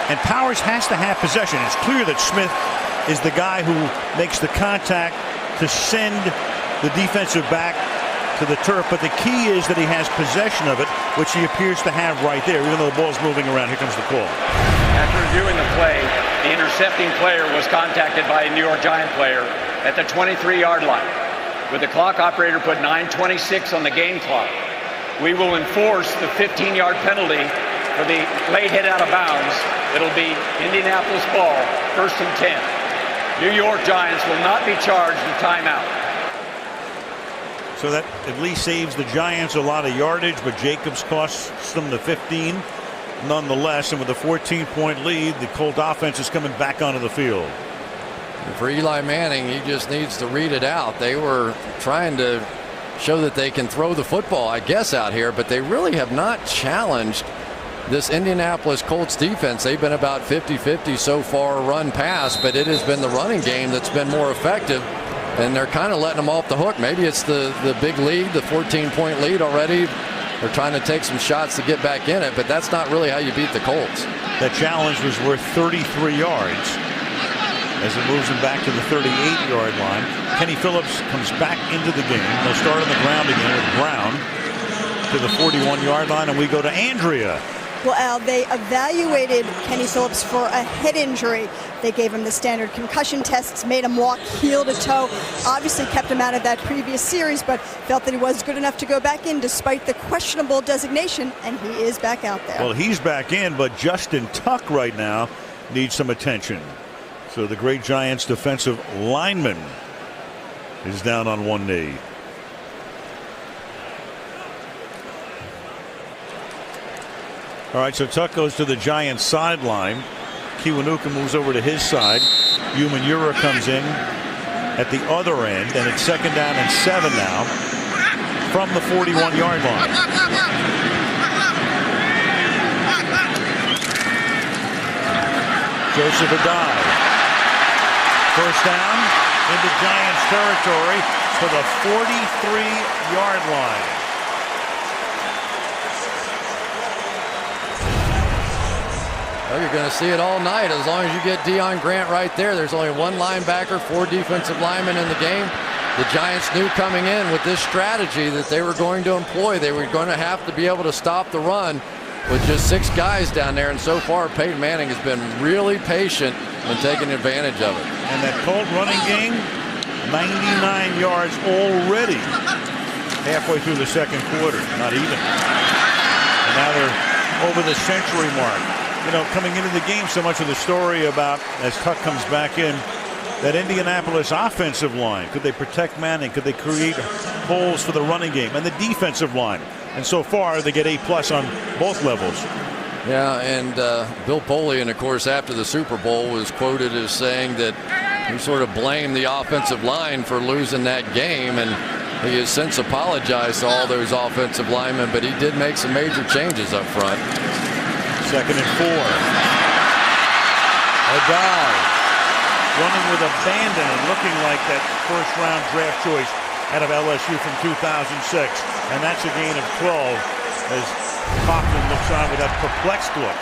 and Powers has to have possession. It's clear that Smith is the guy who makes the contact to send the defensive back to the turf, but the key is that he has possession of it, which he appears to have right there, even though the ball's moving around. Here comes the call. After reviewing the play, the intercepting player was contacted by a New York Giant player at the 23-yard line. With the clock operator put 9:26 on the game clock, we will enforce the 15-yard penalty for the late hit out of bounds. It'll be Indianapolis ball, 1st and 10. New York Giants will not be charged with timeout. So that at least saves the Giants a lot of yardage, but Jacobs costs them the 15 nonetheless. And with a 14-point lead, the Colt offense is coming back onto the field. For Eli Manning, he just needs to read it out. They were trying to show that they can throw the football, I guess, out here, but they really have not challenged this Indianapolis Colts defense. They've been about 50-50 so far run pass, but it has been the running game that's been more effective, and they're kind of letting them off the hook. Maybe it's the big lead, the 14-point lead already. They're trying to take some shots to get back in it, but that's not really how you beat the Colts. That challenge was worth 33 yards as it moves him back to the 38-yard line. Kenny Phillips comes back into the game. They'll start on the ground again with Brown to the 41-yard line, and we go to Andrea. Well, Al, they evaluated Kenny Phillips for a head injury. They gave him the standard concussion tests, made him walk heel to toe, obviously kept him out of that previous series, but felt that he was good enough to go back in despite the questionable designation, and he is back out there. Well, he's back in, but Justin Tuck right now needs some attention. So the great Giants defensive lineman is down on one knee. All right, so Tuck goes to the Giants sideline. Kiwanuka moves over to his side. Umanura comes in at the other end, and it's 2nd down and 7 now from the 41-yard line. Joseph Adai. 1st down into Giants territory to the 43-yard line. Well, you're going to see it all night as long as you get Deion Grant right there. There's only one linebacker, 4 defensive linemen in the game. The Giants knew coming in with this strategy that they were going to employ. They were going to have to be able to stop the run with just 6 guys down there. And so far, Peyton Manning has been really patient in taking advantage of it. And that Colt running game, 99 yards already halfway through the 2nd quarter. Not even. And now they're over the century mark. You know, coming into the game, so much of the story about, as Tuck comes back in, that Indianapolis offensive line. Could they protect Manning? Could they create holes for the running game? And the defensive line. And so far, they get A+ on both levels. Yeah, and Bill Polian, of course, after the Super Bowl was quoted as saying that he sort of blamed the offensive line for losing that game, and he has since apologized to all those offensive linemen, but he did make some major changes up front. 2nd and 4. Adai running with abandon and looking like that 1st-round draft choice out of LSU from 2006. And that's a gain of 12 as Coughlin looks on with that perplexed look.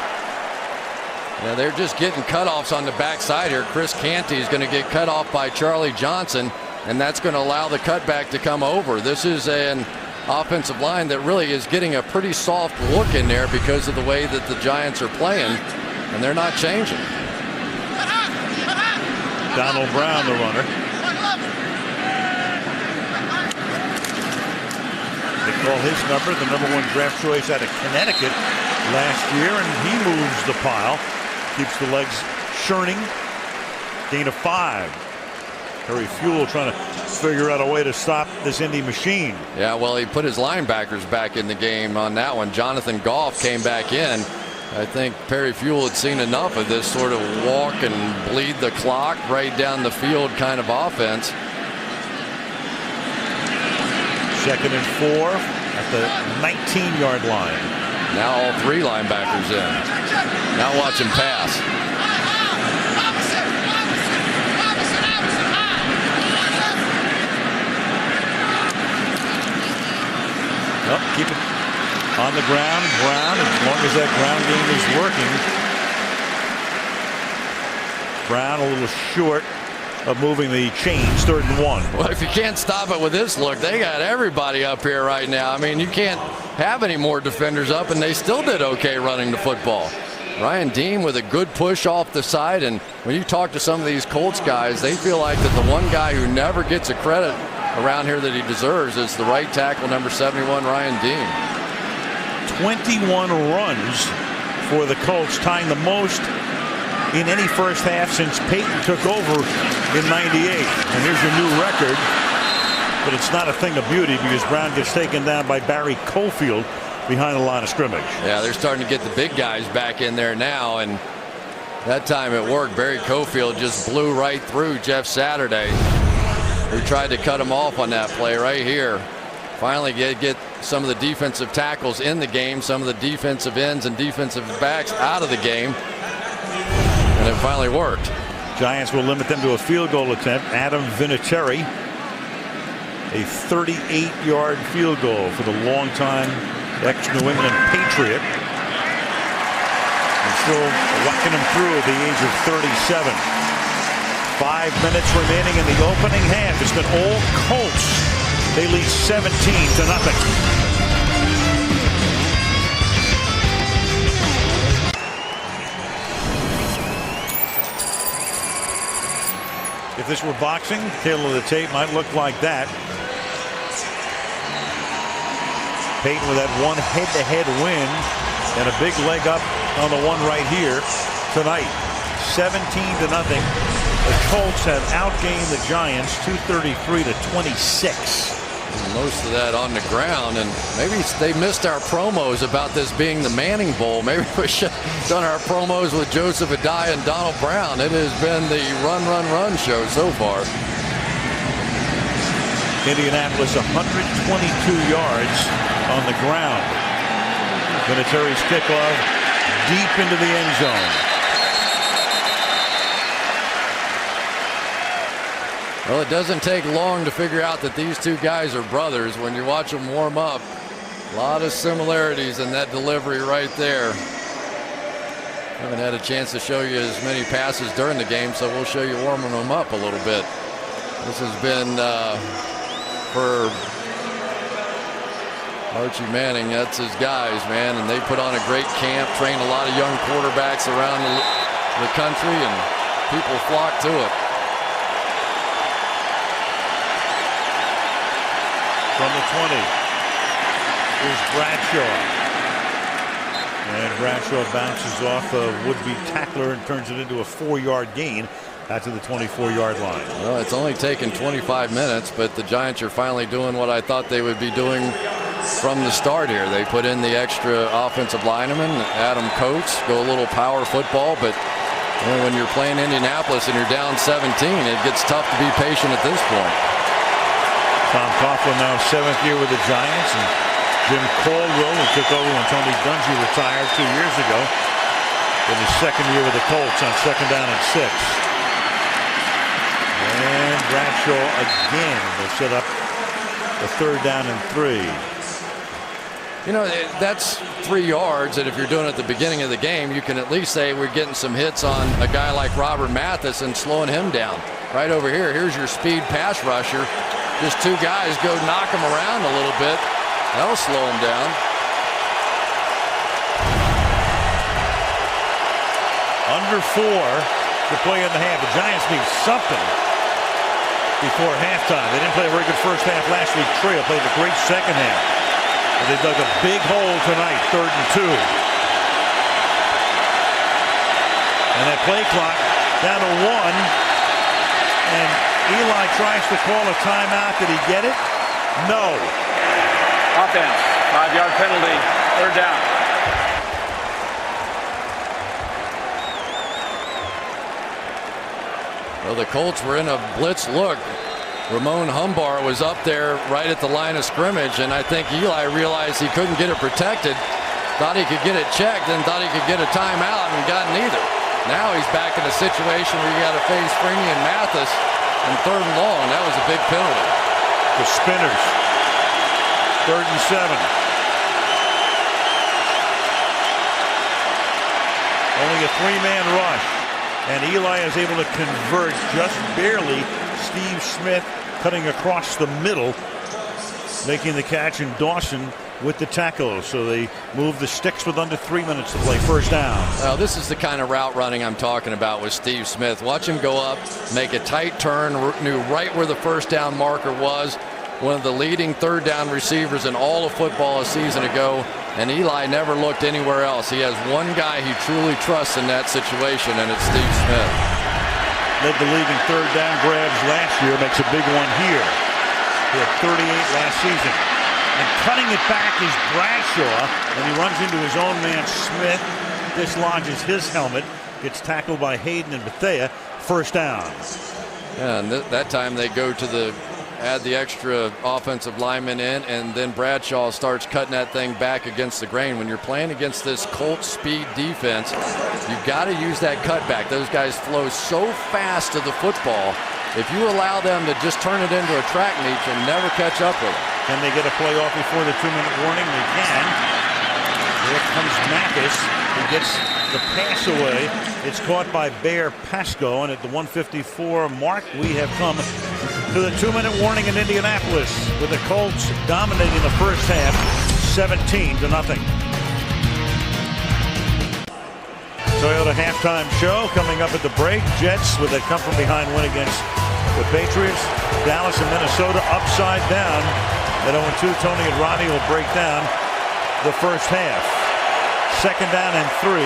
Yeah, they're just getting cutoffs on the backside here. Chris Canty is going to get cut off by Charlie Johnson, and that's going to allow the cutback to come over. This is an offensive line that really is getting a pretty soft look in there because of the way that the Giants are playing, and they're not changing. Donald Brown, the runner. They call his number the #1 draft choice out of Connecticut last year, and he moves the pile, keeps the legs churning. Gain of 5. Perry Fuel trying to figure out a way to stop this Indy machine. Yeah, well, he put his linebackers back in the game on that one. Jonathan Goff came back in. I think Perry Fuel had seen enough of this sort of walk and bleed the clock right down the field kind of offense. 2nd and 4 at the 19-yard line. Now all 3 linebackers in. Now watch him pass. Oh, keep it on the ground. Brown, as long as that ground game is working. Brown a little short of moving the chains. 3rd and 1. Well, if you can't stop it with this look, they got everybody up here right now. I mean, you can't have any more defenders up, and they still did okay running the football. Ryan Dean with a good push off the side, and when you talk to some of these Colts guys, they feel like that the one guy who never gets a credit around here that he deserves is the right tackle, number 71, Ryan Dean. 21 runs for the Colts, tying the most in any first half since Peyton took over in '98. And here's your new record, but it's not a thing of beauty because Brown gets taken down by Barry Cofield behind the line of scrimmage. Yeah, they're starting to get the big guys back in there now, and that time it worked. Barry Cofield just blew right through Jeff Saturday, who tried to cut him off on that play right here. Finally get some of the defensive tackles in the game, some of the defensive ends and defensive backs out of the game, and it finally worked. Giants will limit them to a field goal attempt. Adam Vinatieri, a 38-yard field goal for the longtime ex-New England Patriot. And still walking him through at the age of 37. 5 minutes remaining in the opening half. It's been all Colts. They lead 17-0. If this were boxing, tail of the tape might look like that. Peyton with that one head-to-head win and a big leg up on the one right here tonight. 17-0. The Colts have outgained the Giants 233-26. Most of that on the ground, and maybe they missed our promos about this being the Manning Bowl. Maybe we should have done our promos with Joseph Adai and Donald Brown. It has been the run, run, run show so far. Indianapolis 122 yards on the ground. Vinatieri's kickoff deep into the end zone. Well, it doesn't take long to figure out that these two guys are brothers when you watch them warm up. A lot of similarities in that delivery right there. Haven't had a chance to show you as many passes during the game, so we'll show you warming them up a little bit. This has been for Archie Manning. That's his guys, man, and they put on a great camp, trained a lot of young quarterbacks around the country, and people flock to it. From the 20 is Bradshaw. And Bradshaw bounces off a would-be tackler and turns it into a 4-yard gain out to the 24-yard line. Well, it's only taken 25 minutes, but the Giants are finally doing what I thought they would be doing from the start here. They put in the extra offensive lineman, Adam Coates, go a little power football, but when you're playing Indianapolis and you're down 17, it gets tough to be patient at this point. Tom Coughlin now 7th year with the Giants, and Jim Caldwell, who took over when Tony Dungy retired 2 years ago, in his 2nd year with the Colts on 2nd down and 6. And Bradshaw again will set up the 3rd down and 3. You know, that's 3 yards, and if you're doing it at the beginning of the game, you can at least say we're getting some hits on a guy like Robert Mathis and slowing him down. Right over here, here's your speed pass rusher. Just 2 guys go knock him around a little bit. That'll slow him down. Under 4 to play in the half. The Giants need something before halftime. They didn't play a very good first half last week. Trail played a great second half. But they dug a big hole tonight, 3rd and 2. And that play clock down to 1. And Eli tries to call a timeout. Did he get it? No. Offense, 5-yard penalty, 3rd down. Well, the Colts were in a blitz look. Ramon Humbar was up there right at the line of scrimmage, and I think Eli realized he couldn't get it protected, thought he could get it checked, and thought he could get a timeout, and got neither. Now he's back in a situation where you got to face Freeney and Mathis on 3rd and long. That was a big penalty. The Spinners, 3rd and 7. Only a 3-man rush. And Eli is able to convert just barely. Steve Smith cutting across the middle, making the catch, and Dawson with the tackle. So they move the sticks with under 3 minutes to play. First down. Well, this is the kind of route running I'm talking about with Steve Smith. Watch him go up, make a tight turn, knew right where the first down marker was. One of the leading third down receivers in all of football a season ago, and Eli never looked anywhere else. He has one guy he truly trusts in that situation, and it's Steve Smith. Led the league in third down grabs last year, makes a big one here. He had 38 last season. And cutting it back is Bradshaw, and he runs into his own man Smith, dislodges his helmet, gets tackled by Hayden and Bethea. First down. Yeah, and that time they go to add the extra offensive lineman in, and then Bradshaw starts cutting that thing back against the grain. When you're playing against this Colts speed defense, you've got to use that cutback. Those guys flow so fast to the football. If you allow them to just turn it into a track meet, you'll never catch up with them. Can they get a play off before the 2-minute warning? They can. Here comes Mathis. He gets the pass away. It's caught by Bear Pasco, and at the 1:54 mark, we have come to the 2-minute warning in Indianapolis, with the Colts dominating the first half, 17-0. Toyota halftime show coming up at the break. Jets with a come-from-behind win against the Patriots. Dallas and Minnesota upside down. At 0-2, Tony and Ronnie will break down the first half. Second down and 3.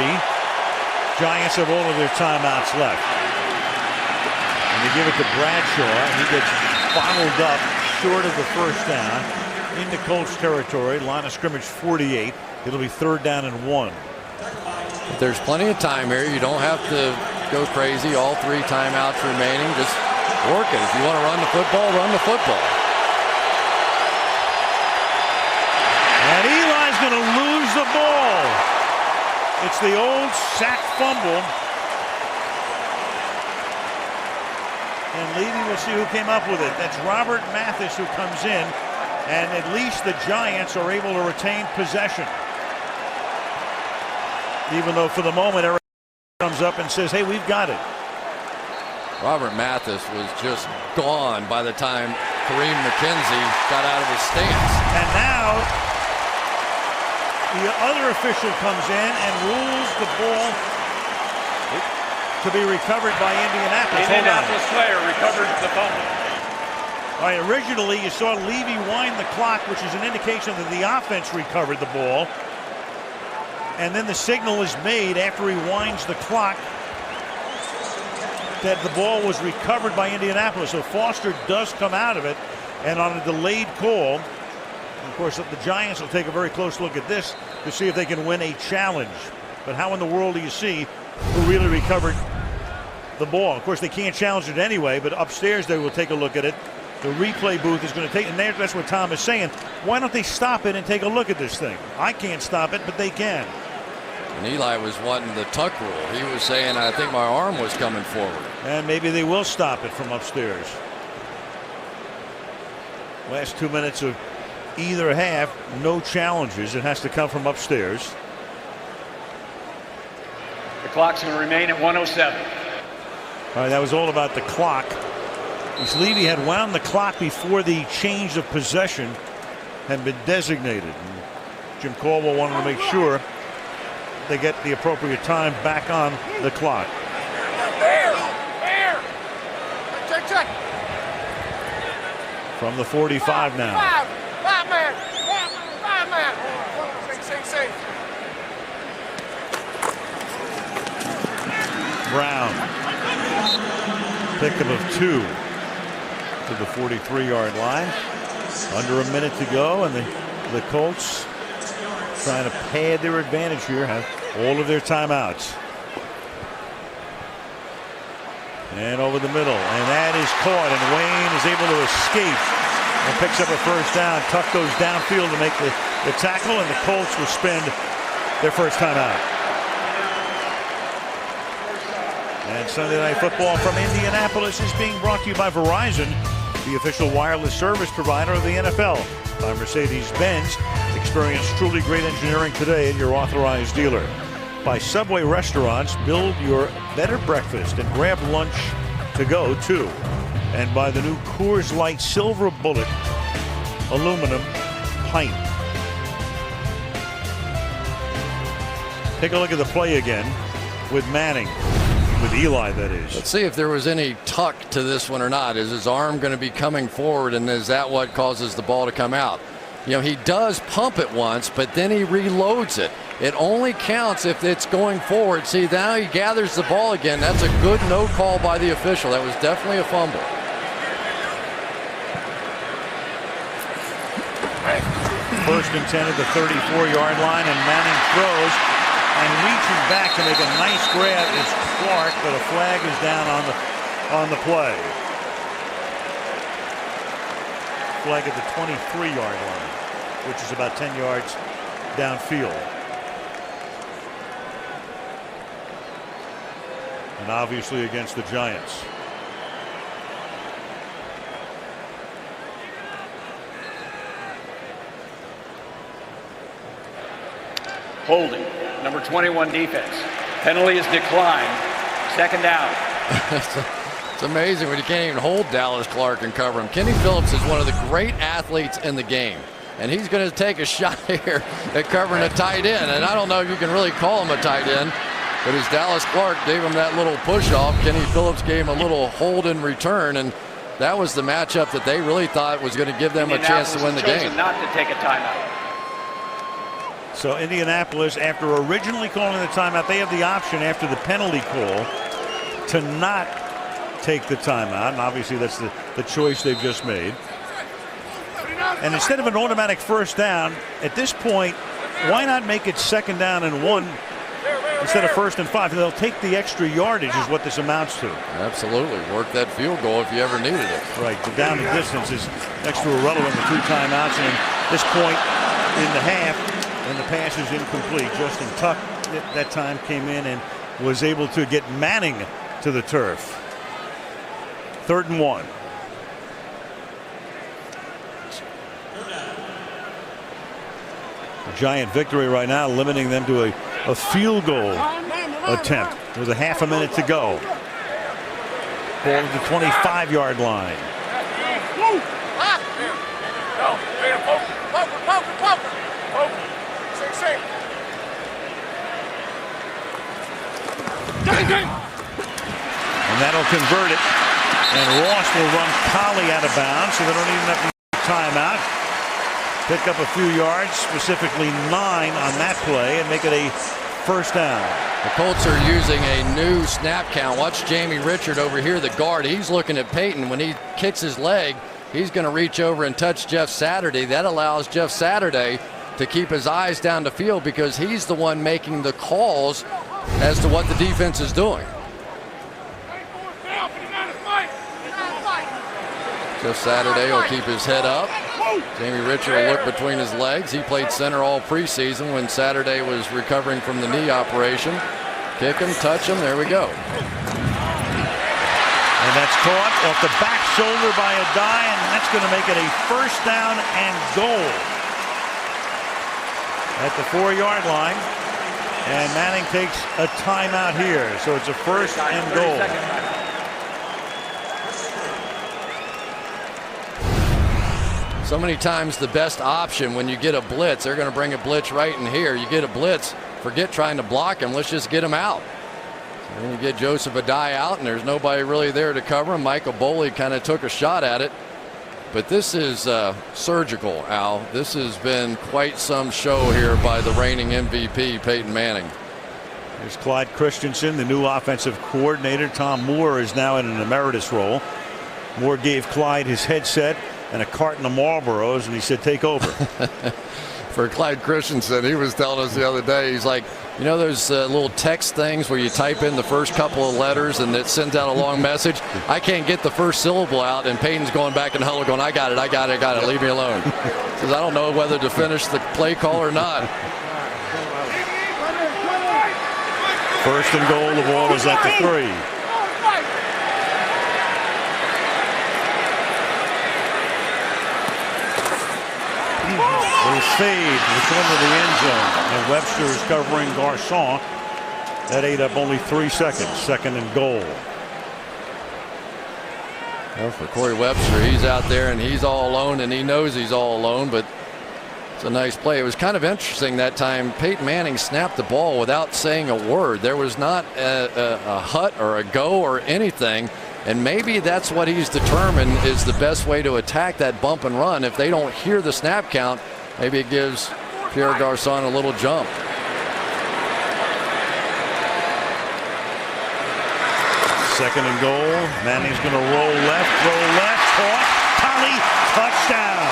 Giants have all of their timeouts left. And they give it to Bradshaw, and he gets bottled up short of the first down into Colts territory. Line of scrimmage 48. It'll be third down and 1. There's plenty of time here. You don't have to go crazy. All 3 timeouts remaining. Just work it. If you want to run the football, run the football. And Eli's going to lose the ball. It's the old sack fumble. And Levy will see who came up with it. That's Robert Mathis who comes in. And at least the Giants are able to retain possession. Even though for the moment Eric comes up and says, hey, we've got it. Robert Mathis was just gone by the time Kareem McKenzie got out of his stance. And now the other official comes in and rules the ball to be recovered by Indianapolis. Indianapolis player recovered the fumble. All right, originally you saw Levy wind the clock, which is an indication that the offense recovered the ball. And then the signal is made after he winds the clock that the ball was recovered by Indianapolis. So Foster does come out of it, and on a delayed call, of course, the Giants will take a very close look at this to see if they can win a challenge. But how in the world do you see who really recovered the ball? Of course, they can't challenge it anyway, but upstairs they will take a look at it. The replay booth is going to take, and that's what Tom is saying. Why don't they stop it and take a look at this thing? I can't stop it, but they can. And Eli was wanting the tuck rule. He was saying, I think my arm was coming forward. And maybe they will stop it from upstairs. Last 2 minutes of either half, no challenges. It has to come from upstairs. The clock's going to remain at 1:07. All right, that was all about the clock. Levy had wound the clock before the change of possession had been designated. And Jim Caldwell wanted to make sure they get the appropriate time back on the clock. Check. From the 45 now. Five man. Safe. Brown. Pickup of 2 to the 43-yard line. Under a minute to go, and the Colts trying to pad their advantage here, have all of their timeouts. And over the middle, and that is caught, and Wayne is able to escape and picks up a first down. Tuck goes downfield to make the tackle, and the Colts will spend their first timeout. And Sunday Night Football from Indianapolis is being brought to you by Verizon, the official wireless service provider of the NFL. By Mercedes-Benz. Experience truly great engineering today at your authorized dealer. by Subway restaurants. Build your better breakfast and grab lunch to go too. And by the new Coors Light Silver Bullet aluminum pint. Take a look at the play again with Manning, with Eli, that is. Let's see if there was any tuck to this one or not. Is his arm going to be coming forward, and is that what causes the ball to come out? You know, he does pump it once, but then he reloads it. It only counts if it's going forward. See, now he gathers the ball again. That's a good no call by the official. That was definitely a fumble. First and 10 at the 34-yard line, and Manning throws and reaching back to make a nice grab is Clark, but a flag is down on the play. Flag at the 23-yard line, which is about 10 yards downfield. And obviously against the Giants. Holding. Number 21 defense. Penalty is declined. Second down. It's amazing when you can't even hold Dallas Clark and cover him. Kenny Phillips is one of the great athletes in the game. And he's going to take a shot here at covering a tight end. And I don't know if you can really call him a tight end. But as Dallas Clark gave him that little push off, Kenny Phillips gave him a little hold in return. And that was the matchup that they really thought was going to give them a chance to win the game. Not to take a timeout. So Indianapolis, after originally calling the timeout, they have the option after the penalty call to not take the timeout. And obviously that's the choice they've just made. And instead of an automatic first down, at this point, why not make it second down and 1 instead of first and 5? They'll take the extra yardage is what this amounts to. Absolutely. Work that field goal if you ever needed it. Right. The down and distance is next to irrelevant with 2 timeouts. And at this point in the half, and the pass is incomplete. Justin Tuck that time came in and was able to get Manning to the turf. 3rd and 1. A Giant victory right now, limiting them to a field goal attempt with a half a minute to go. Ball at the 25-yard line. And that'll convert it. And Ross will run Collie out of bounds, so they don't even have to use a timeout. Pick up a few yards, specifically 9 on that play, and make it a first down. The Colts are using a new snap count. Watch Jamie Richard over here, the guard. He's looking at Peyton. When he kicks his leg, he's going to reach over and touch Jeff Saturday. That allows Jeff Saturday to keep his eyes down the field because he's the one making the calls as to what the defense is doing. Jeff Saturday will keep his head up. Jamie Richard will look between his legs. He played center all preseason when Saturday was recovering from the knee operation. Kick him, touch him, there we go. And that's caught off the back shoulder by Adai, and that's going to make it a first down and goal at the 4-yard line. And Manning takes a timeout here, so it's a first and goal. So many times the best option when you get a blitz, they're going to bring a blitz right in here. You get a blitz, forget trying to block him, let's just get him out. So then you get Joseph Adai out, and there's nobody really there to cover him. Michael Boley kind of took a shot at it. But this is surgical, Al. This has been quite some show here by the reigning MVP, Peyton Manning. There's Clyde Christensen, the new offensive coordinator. Tom Moore is now in an emeritus role. Moore gave Clyde his headset and a carton of Marlboros, and he said, take over. For Clyde Christensen, he was telling us the other day, he's like, you know those little text things where you type in the first couple of letters and it sends out a long message? I can't get the first syllable out, and Peyton's going back in the huddle going, I got it, leave me alone. Because I don't know whether to finish the play call or not. First and goal, the ball is at the 3. Little fade in the corner of the end zone, and Webster is covering Garcon That ate up only 3 seconds. 2nd and goal. Well, for Corey Webster, he's out there and he's all alone, and he knows he's all alone, but it's a nice play. It was kind of interesting that time. Peyton Manning snapped the ball without saying a word. There was not a hut or a go or anything, and maybe that's what he's determined is the best way to attack that bump and run. If they don't hear the snap count, maybe it gives Pierre Garçon a little jump. Second and goal. Manning's going to roll left, caught. Tolly, touchdown.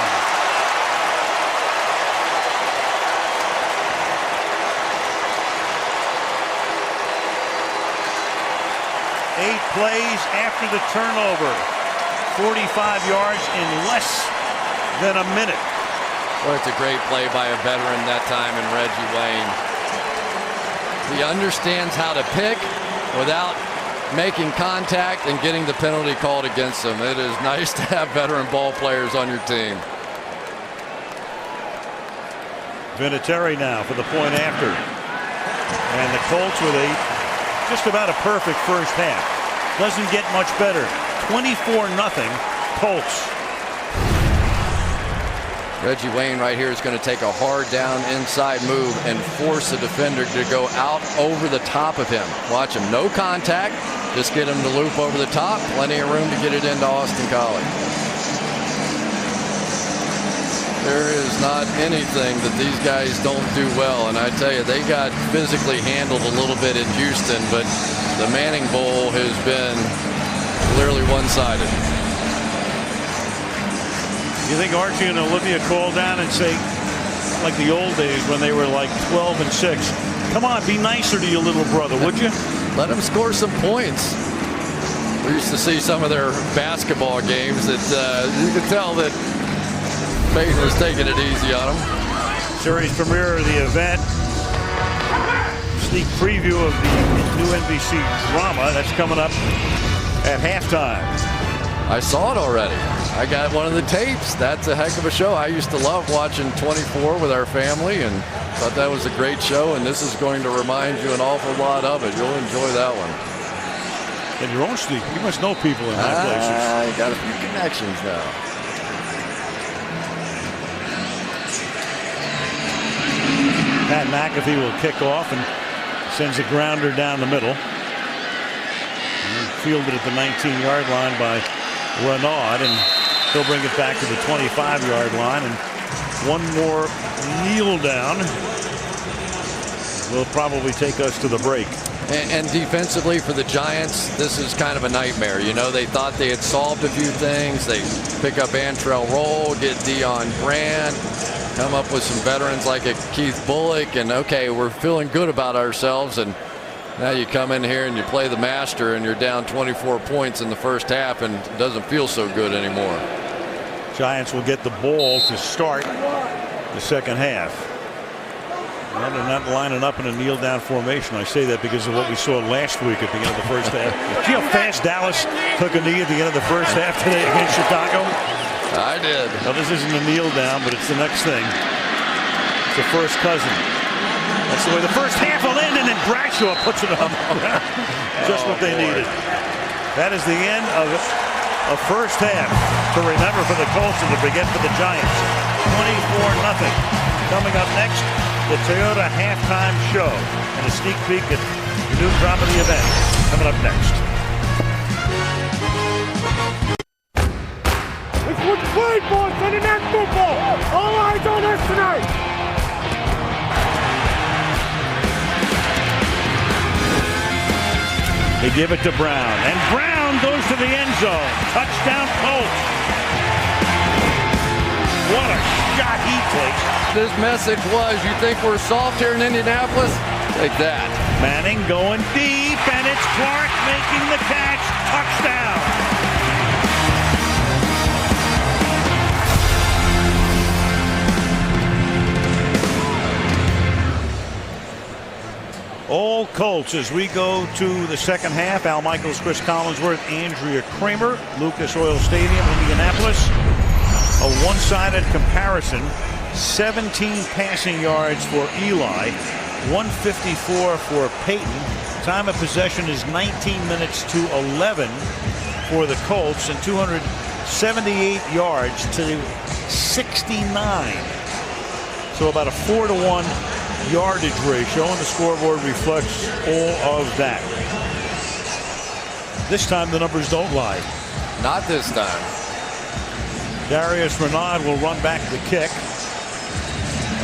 8 plays after the turnover. 45 yards in less than a minute. Well, it's a great play by a veteran that time in Reggie Wayne. He understands how to pick without making contact and getting the penalty called against him. It is nice to have veteran ball players on your team. Vinatieri now for the point after. And the Colts with just about a perfect first half. Doesn't get much better. 24-0 Colts. Reggie Wayne right here is going to take a hard down inside move and force the defender to go out over the top of him. Watch him. No contact. Just get him to loop over the top. Plenty of room to get it into Austin College. There is not anything that these guys don't do well, and I tell you, they got physically handled a little bit in Houston, but the Manning Bowl has been clearly one-sided. You think Archie and Olivia call down and say, like the old days when they were like 12 and 6, come on, be nicer to your little brother, would you? Let him score some points. We used to see some of their basketball games that you could tell that Peyton was taking it easy on him. Series premiere of the event. Sneak preview of the new NBC drama that's coming up at halftime. I saw it already. I got one of the tapes. That's a heck of a show. I used to love watching 24 with our family and thought that was a great show, and this is going to remind you an awful lot of it. You'll enjoy that one. And your own sneak. You must know people in high places. I got a few connections now. Pat McAfee will kick off and sends a grounder down the middle. And fielded at the 19-yard line by Renaud, and he'll bring it back to the 25-yard line. And one more kneel down will probably take us to the break. And defensively for the Giants, this is kind of a nightmare. You know, they thought they had solved a few things. They pick up Antrell Roll, get Dion Grant, come up with some veterans like a Keith Bullock, and okay, we're feeling good about ourselves. And now you come in here and you play the master and you're down 24 points in the first half, and it doesn't feel so good anymore. Giants will get the ball to start the second half. Well, they're not lining up in a kneel-down formation. I say that because of what we saw last week at the end of the first half. See how fast Dallas took a knee at the end of the first half today against Chicago? I did. Now, this isn't a kneel-down, but it's the next thing. It's the first cousin. That's the way the first half will end, and then Bradshaw puts it on the ground. Just what they needed. That is the end of a first half to remember for the Colts and to begin for the Giants. 24-0. Coming up next, the Toyota halftime show and a sneak peek at the new drop of the event. Coming up next. It's what's played for Sunday Night Football. All eyes on us tonight. They give it to Brown, and Brown goes to the end zone. Touchdown Colts. What a shot he takes. This message was, you think we're soft here in Indianapolis? Take that. Manning going deep, and it's Clark making the catch. Touchdown. All Colts as we go to the second half. Al Michaels, Chris Collinsworth, Andrea Kramer, Lucas Oil Stadium, Indianapolis. A one-sided comparison. 17 passing yards for Eli, 154 for Peyton. Time of possession is 19 minutes to 11 for the Colts, and 278 yards to 69. So about a 4-to-1 yardage ratio, and the scoreboard reflects all of that. This time the numbers don't lie. Not this time. Darius Renaud will run back the kick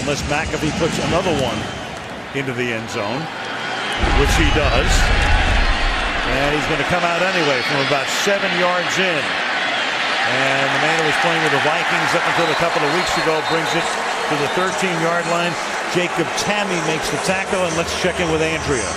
unless McAfee puts another one into the end zone, which he does. And he's going to come out anyway from about 7 yards in. And the man who was playing with the Vikings up until a couple of weeks ago brings it to the 13-yard line. Jacob Tammy makes the tackle, and let's check in with Andrea.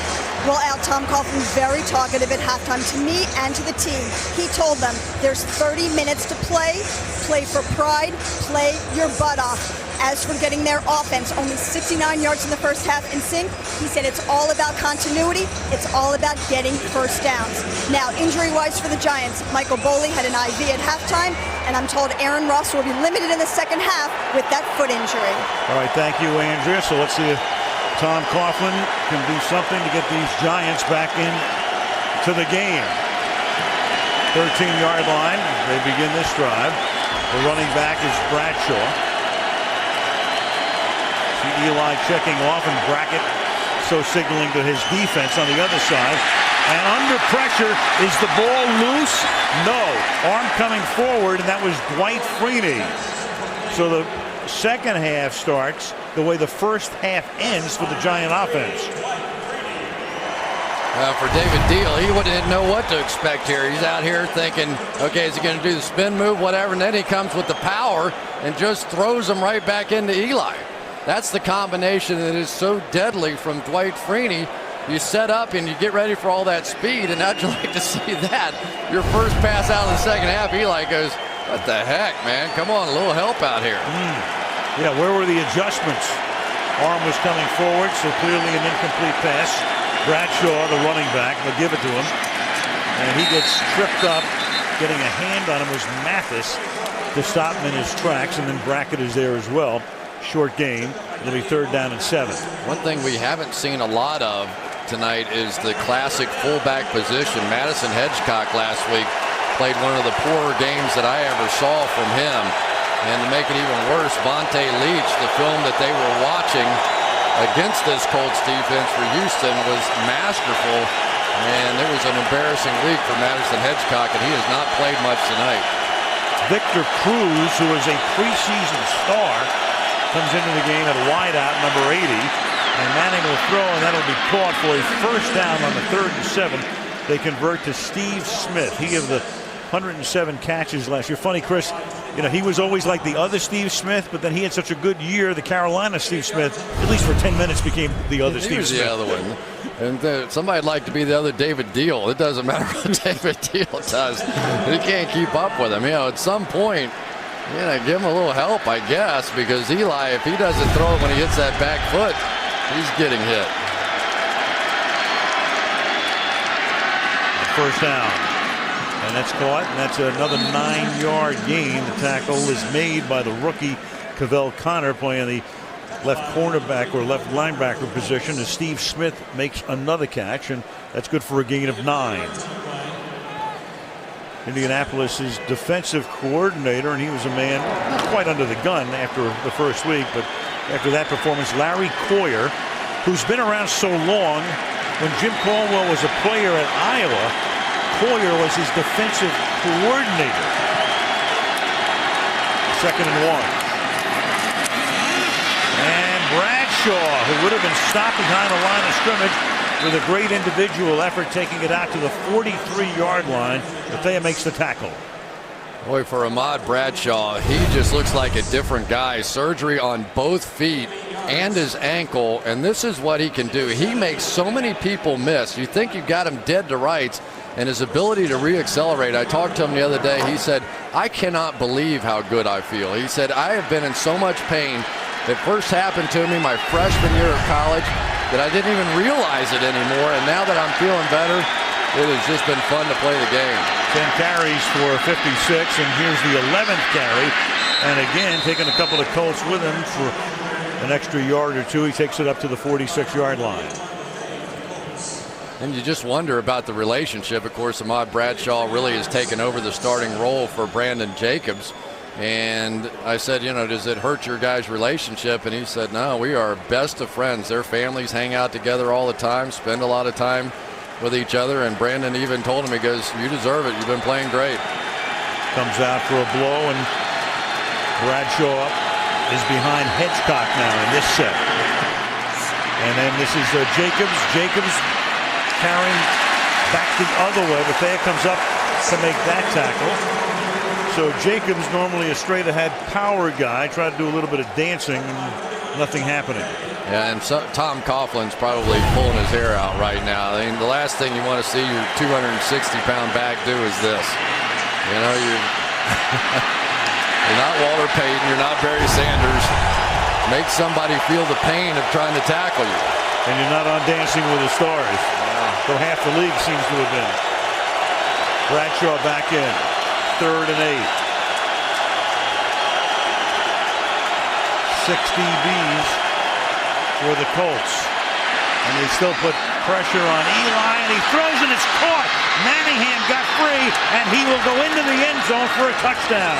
Well, Al, Tom Coughlin very talkative at halftime to me and to the team. He told them there's 30 minutes to play for pride, play your butt off. As for getting their offense, only 69 yards in the first half in sync. He said it's all about continuity. It's all about getting first downs. Now, injury-wise for the Giants, Michael Boley had an IV at halftime, and I'm told Aaron Ross will be limited in the second half with that foot injury. All right, thank you, Andrea. So let's see if Tom Coughlin can do something to get these Giants back in to the game. 13-yard line. They begin this drive. The running back is Bradshaw. See Eli checking off, and Brackett so signaling to his defense on the other side. And under pressure, is the ball loose? No. Arm coming forward, and that was Dwight Freeney. So the second half starts the way the first half ends for the Giant offense. For David Deal, he didn't know what to expect here. He's out here thinking, okay, is he going to do the spin move, whatever, and then he comes with the power and just throws him right back into Eli. That's the combination that is so deadly from Dwight Freeney. You set up and you get ready for all that speed, and how'd you like to see that? Your first pass out in the second half, Eli goes, what the heck, man? Come on, a little help out here. Yeah, where were the adjustments? Arm was coming forward, so clearly an incomplete pass. Bradshaw, the running back, they'll give it to him. And he gets tripped up. Getting a hand on him was Mathis to stop him in his tracks, and then Brackett is there as well. Short gain. It'll be 3rd down and 7. One thing we haven't seen a lot of tonight is the classic fullback position. Madison Hedgecock last week played one of the poorer games that I ever saw from him. And to make it even worse, Vontae Leach, the film that they were watching against this Colts defense for Houston, was masterful. And it was an embarrassing week for Madison Hedgecock, and he has not played much tonight. Victor Cruz, who is a preseason star, comes into the game at wideout, number 80. And Manning will throw, and that'll be caught for a first down on the 3rd and 7. They convert to Steve Smith. He of the 107 catches last year. Funny, Chris, you know, he was always like the other Steve Smith, but then he had such a good year. The Carolina Steve Smith, at least for 10 minutes, became the other Steve Smith. The other one. And somebody'd like to be the other David Deal. It doesn't matter what David Deal does. He can't keep up with him. You know, at some point, you know, give him a little help, I guess, because Eli, if he doesn't throw it when he hits that back foot, he's getting hit. First down. And that's caught, and that's another 9-yard gain. The tackle is made by the rookie Cavell Connor, playing the left cornerback or left linebacker position, as Steve Smith makes another catch, and that's good for a gain of 9. Indianapolis's defensive coordinator, and he was a man not quite under the gun after the first week, but after that performance, Larry Coyer, who's been around so long. When Jim Caldwell was a player at Iowa, Coyer was his defensive coordinator. 2nd and 1. And Bradshaw, who would have been stopped behind the line of scrimmage, with a great individual effort, taking it out to the 43-yard line. Bethea makes the tackle. Boy, for Ahmad Bradshaw, he just looks like a different guy. Surgery on both feet and his ankle, and this is what he can do. He makes so many people miss. You think you've got him dead to rights, and his ability to re-accelerate. I talked to him the other day. He said, I cannot believe how good I feel. He said, I have been in so much pain. It first happened to me my freshman year of college that I didn't even realize it anymore, and now that I'm feeling better, it has just been fun to play the game. 10 carries for 56, and here's the 11th carry. And again, taking a couple of Colts with him for an extra yard or two. He takes it up to the 46-yard line. And you just wonder about the relationship. Of course, Ahmad Bradshaw really has taken over the starting role for Brandon Jacobs. And I said, does it hurt your guys' relationship? And he said, no, we are best of friends. Their families hang out together all the time, spend a lot of time with each other. And Brandon even told him, he goes, you deserve it. You've been playing great. Comes out for a blow, and Bradshaw is behind Hedgecock now in this set. And then this is Jacobs. Jacobs carrying back the other way, but Thea comes up to make that tackle. So Jacobs, normally a straight ahead power guy, tried to do a little bit of dancing, and nothing happening. Yeah, and Tom Coughlin's probably pulling his hair out right now. I mean, the last thing you want to see your 260-pound back do is this. You're not Walter Payton, you're not Barry Sanders. Make somebody feel the pain of trying to tackle you. And you're not on Dancing with the Stars. So half the league seems to have been. Bradshaw back in. 3rd and 8. 60 Bs for the Colts. And they still put pressure on Eli, and he throws, and it's caught. Manningham got free, and he will go into the end zone for a touchdown.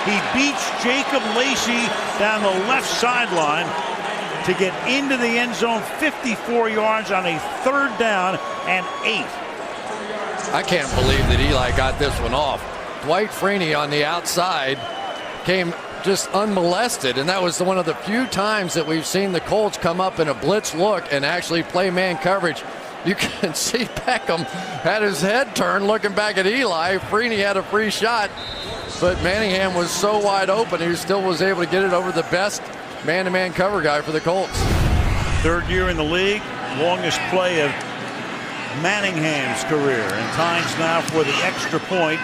He beats Jacob Lacey down the left sideline to get into the end zone, 54 yards on a 3rd down and 8. I can't believe that Eli got this one off. Dwight Freeney on the outside came just unmolested, and that was one of the few times that we've seen the Colts come up in a blitz look and actually play man coverage. You can see Beckham had his head turned looking back at Eli. Freeney had a free shot, but Manningham was so wide open he still was able to get it over the best man-to-man cover guy for the Colts. 3rd year in the league, longest play of Manningham's career, and times now for the extra point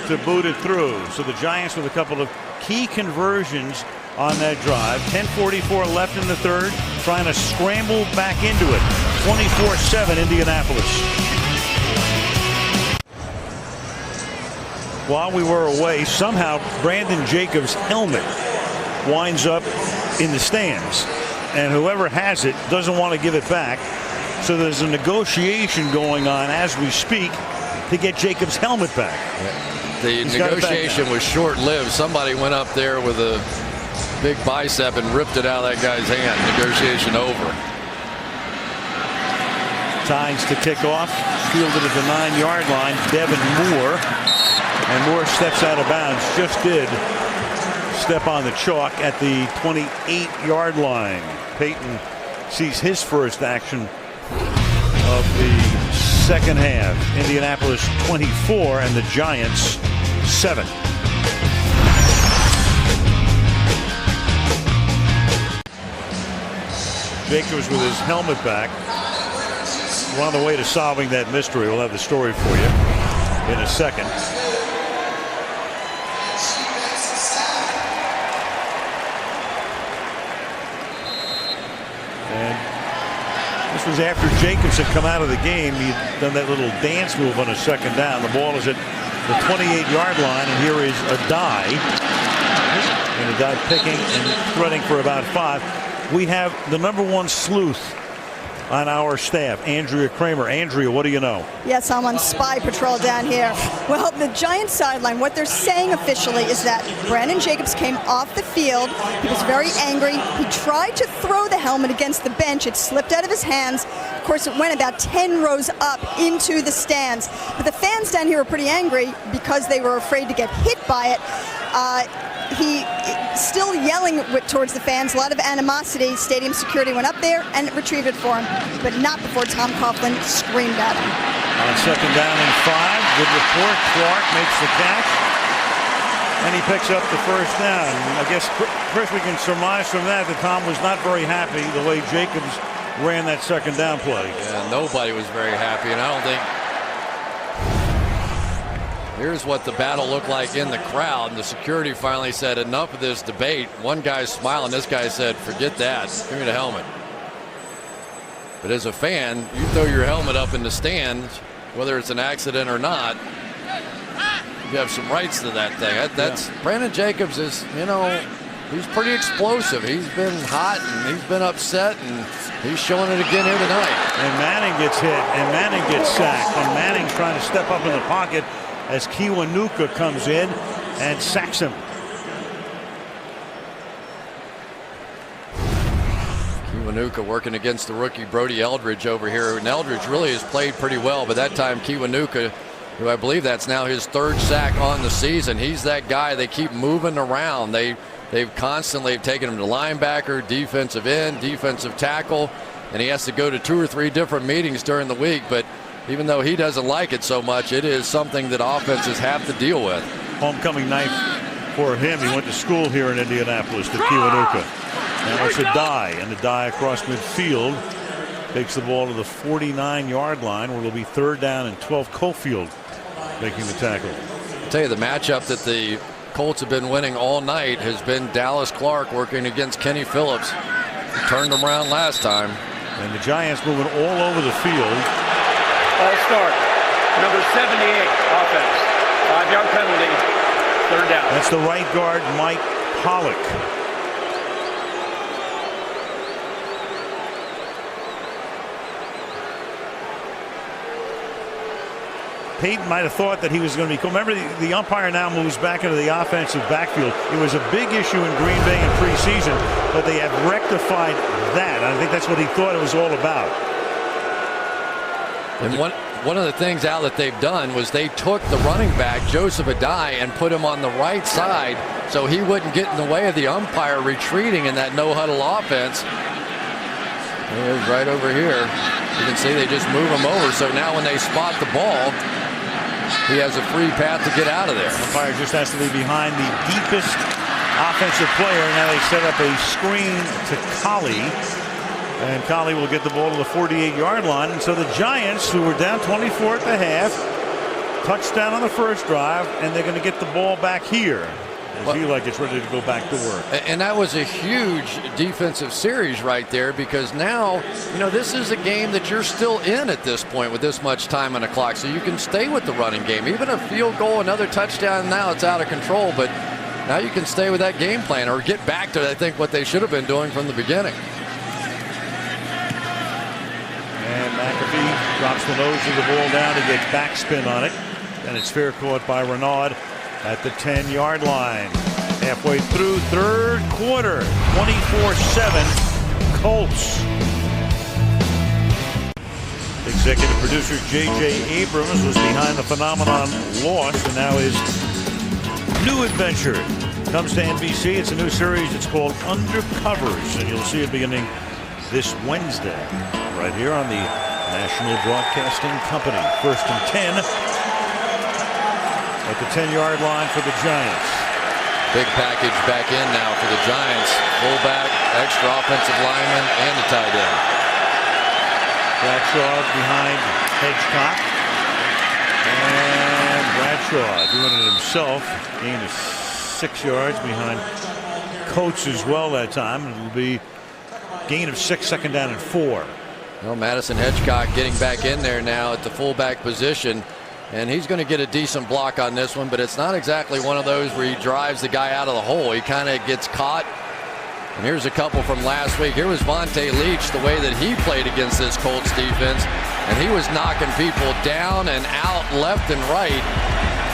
to boot it through. So the Giants with a couple of key conversions on that drive. 10:44 left in the 3rd, trying to scramble back into it. 24-7 Indianapolis. While we were away, somehow Brandon Jacobs' helmet winds up in the stands, and whoever has it doesn't want to give it back. So there's a negotiation going on as we speak to get Jacobs' helmet back. The negotiation was short-lived. Somebody went up there with a big bicep and ripped it out of that guy's hand. Negotiation over. Tines to kick off. Fielded at the 9-yard line. Devin Moore. And Moore steps out of bounds. Just did step on the chalk at the 28-yard line. Peyton sees his first action of the second half. Indianapolis 24 and the Giants 7. Jacobs with his helmet back. We're on the way to solving that mystery. We'll have the story for you in a second. And this was after Jacobs had come out of the game. He'd done that little dance move on a 2nd down. The ball is at the 28-yard line, and here is Adai. And Adai picking and threading for about 5. We have the #1 sleuth on our staff, Andrea Kramer. Andrea, what do you know? Yes, I'm on spy patrol down here. Well, the Giants sideline, what they're saying officially is that Brandon Jacobs came off the field. He was very angry. He tried to throw the helmet against the bench. It slipped out of his hands. Of course, it went about 10 rows up into the stands. But the fans down here were pretty angry because they were afraid to get hit by it. He still yelling towards the fans, a lot of animosity. Stadium security went up there and retrieved it for him, but not before Tom Coughlin screamed at him. On 2nd down and 5, good report. Clark makes the catch, and he picks up the first down. I guess, Chris, we can surmise from that Tom was not very happy the way Jacobs ran that 2nd down play. Yeah, nobody was very happy, and I don't think. Here's what the battle looked like in the crowd, and the security finally said, enough of this debate. One guy's smiling. This guy said, forget that. Give me the helmet. But as a fan, you throw your helmet up in the stands, whether it's an accident or not, you have some rights to that thing. That's Brandon Jacobs is, he's pretty explosive. He's been hot and he's been upset, and he's showing it again here tonight. And Manning gets hit, and Manning gets sacked, and Manning's trying to step up in the pocket as Kiwanuka comes in and sacks him. Kiwanuka working against the rookie Brody Eldridge over here. And Eldridge really has played pretty well, but that time Kiwanuka, who I believe that's now his 3rd sack on the season, he's that guy they keep moving around. They've constantly taken him to linebacker, defensive end, defensive tackle, and he has to go to 2 or 3 different meetings during the week. But even though he doesn't like it so much, it is something that offenses have to deal with. Homecoming night for him. He went to school here in Indianapolis, to Kiwanuka. Now it's a die, and the die across midfield takes the ball to the 49-yard line, where it'll be 3rd down and 12. Cofield making the tackle. I'll tell you, the matchup that the Colts have been winning all night has been Dallas Clark working against Kenny Phillips. He turned him around last time. And the Giants moving all over the field. All start. Number 78, offense. 5-yard penalty. 3rd down. That's the right guard, Mike Pollock. Peyton might have thought that he was going to be cool. Remember, the umpire now moves back into the offensive backfield. It was a big issue in Green Bay in preseason, but they have rectified that. I think that's what he thought it was all about. And one of the things, Al, that they've done was they took the running back, Joseph Adai, and put him on the right side so he wouldn't get in the way of the umpire retreating in that no-huddle offense. Here's right over here. You can see they just move him over, so now when they spot the ball, he has a free path to get out of there. The umpire just has to be behind the deepest offensive player. Now they set up a screen to Colley, and Colley will get the ball to the 48-yard line. And so the Giants, who were down 24 at the half, touchdown on the first drive, and they're going to get the ball back here. As Eli gets ready to go back to work. And that was a huge defensive series right there, because now, you know, this is a game that you're still in at this point with this much time on the clock. So you can stay with the running game. Even a field goal, another touchdown, now it's out of control. But now you can stay with that game plan or get back to, I think, what they should have been doing from the beginning. And McAfee drops the nose of the ball down to get backspin on it. And it's fair caught by Renaud at the 10-yard line. Halfway through 3rd quarter, 24-7 Colts. Executive producer J.J. Abrams was behind the phenomenon Lost, and now his new adventure comes to NBC. It's a new series. It's called Undercovers, and you'll see it beginning this Wednesday right here on the National Broadcasting Company. 1st and 10. At the 10-yard line for the Giants. Big package back in now for the Giants. Fullback, extra offensive lineman, and the tight end. Bradshaw behind Hedgecock. And Bradshaw doing it himself. Gain of 6 yards behind Coates as well that time. It'll be gain of 6, 2nd down and 4. Well, Madison Hedgecock getting back in there now at the fullback position. And he's going to get a decent block on this one, but it's not exactly one of those where he drives the guy out of the hole. He kind of gets caught. And here's a couple from last week. Here was Vontae Leach, the way that he played against this Colts defense. And he was knocking people down and out left and right.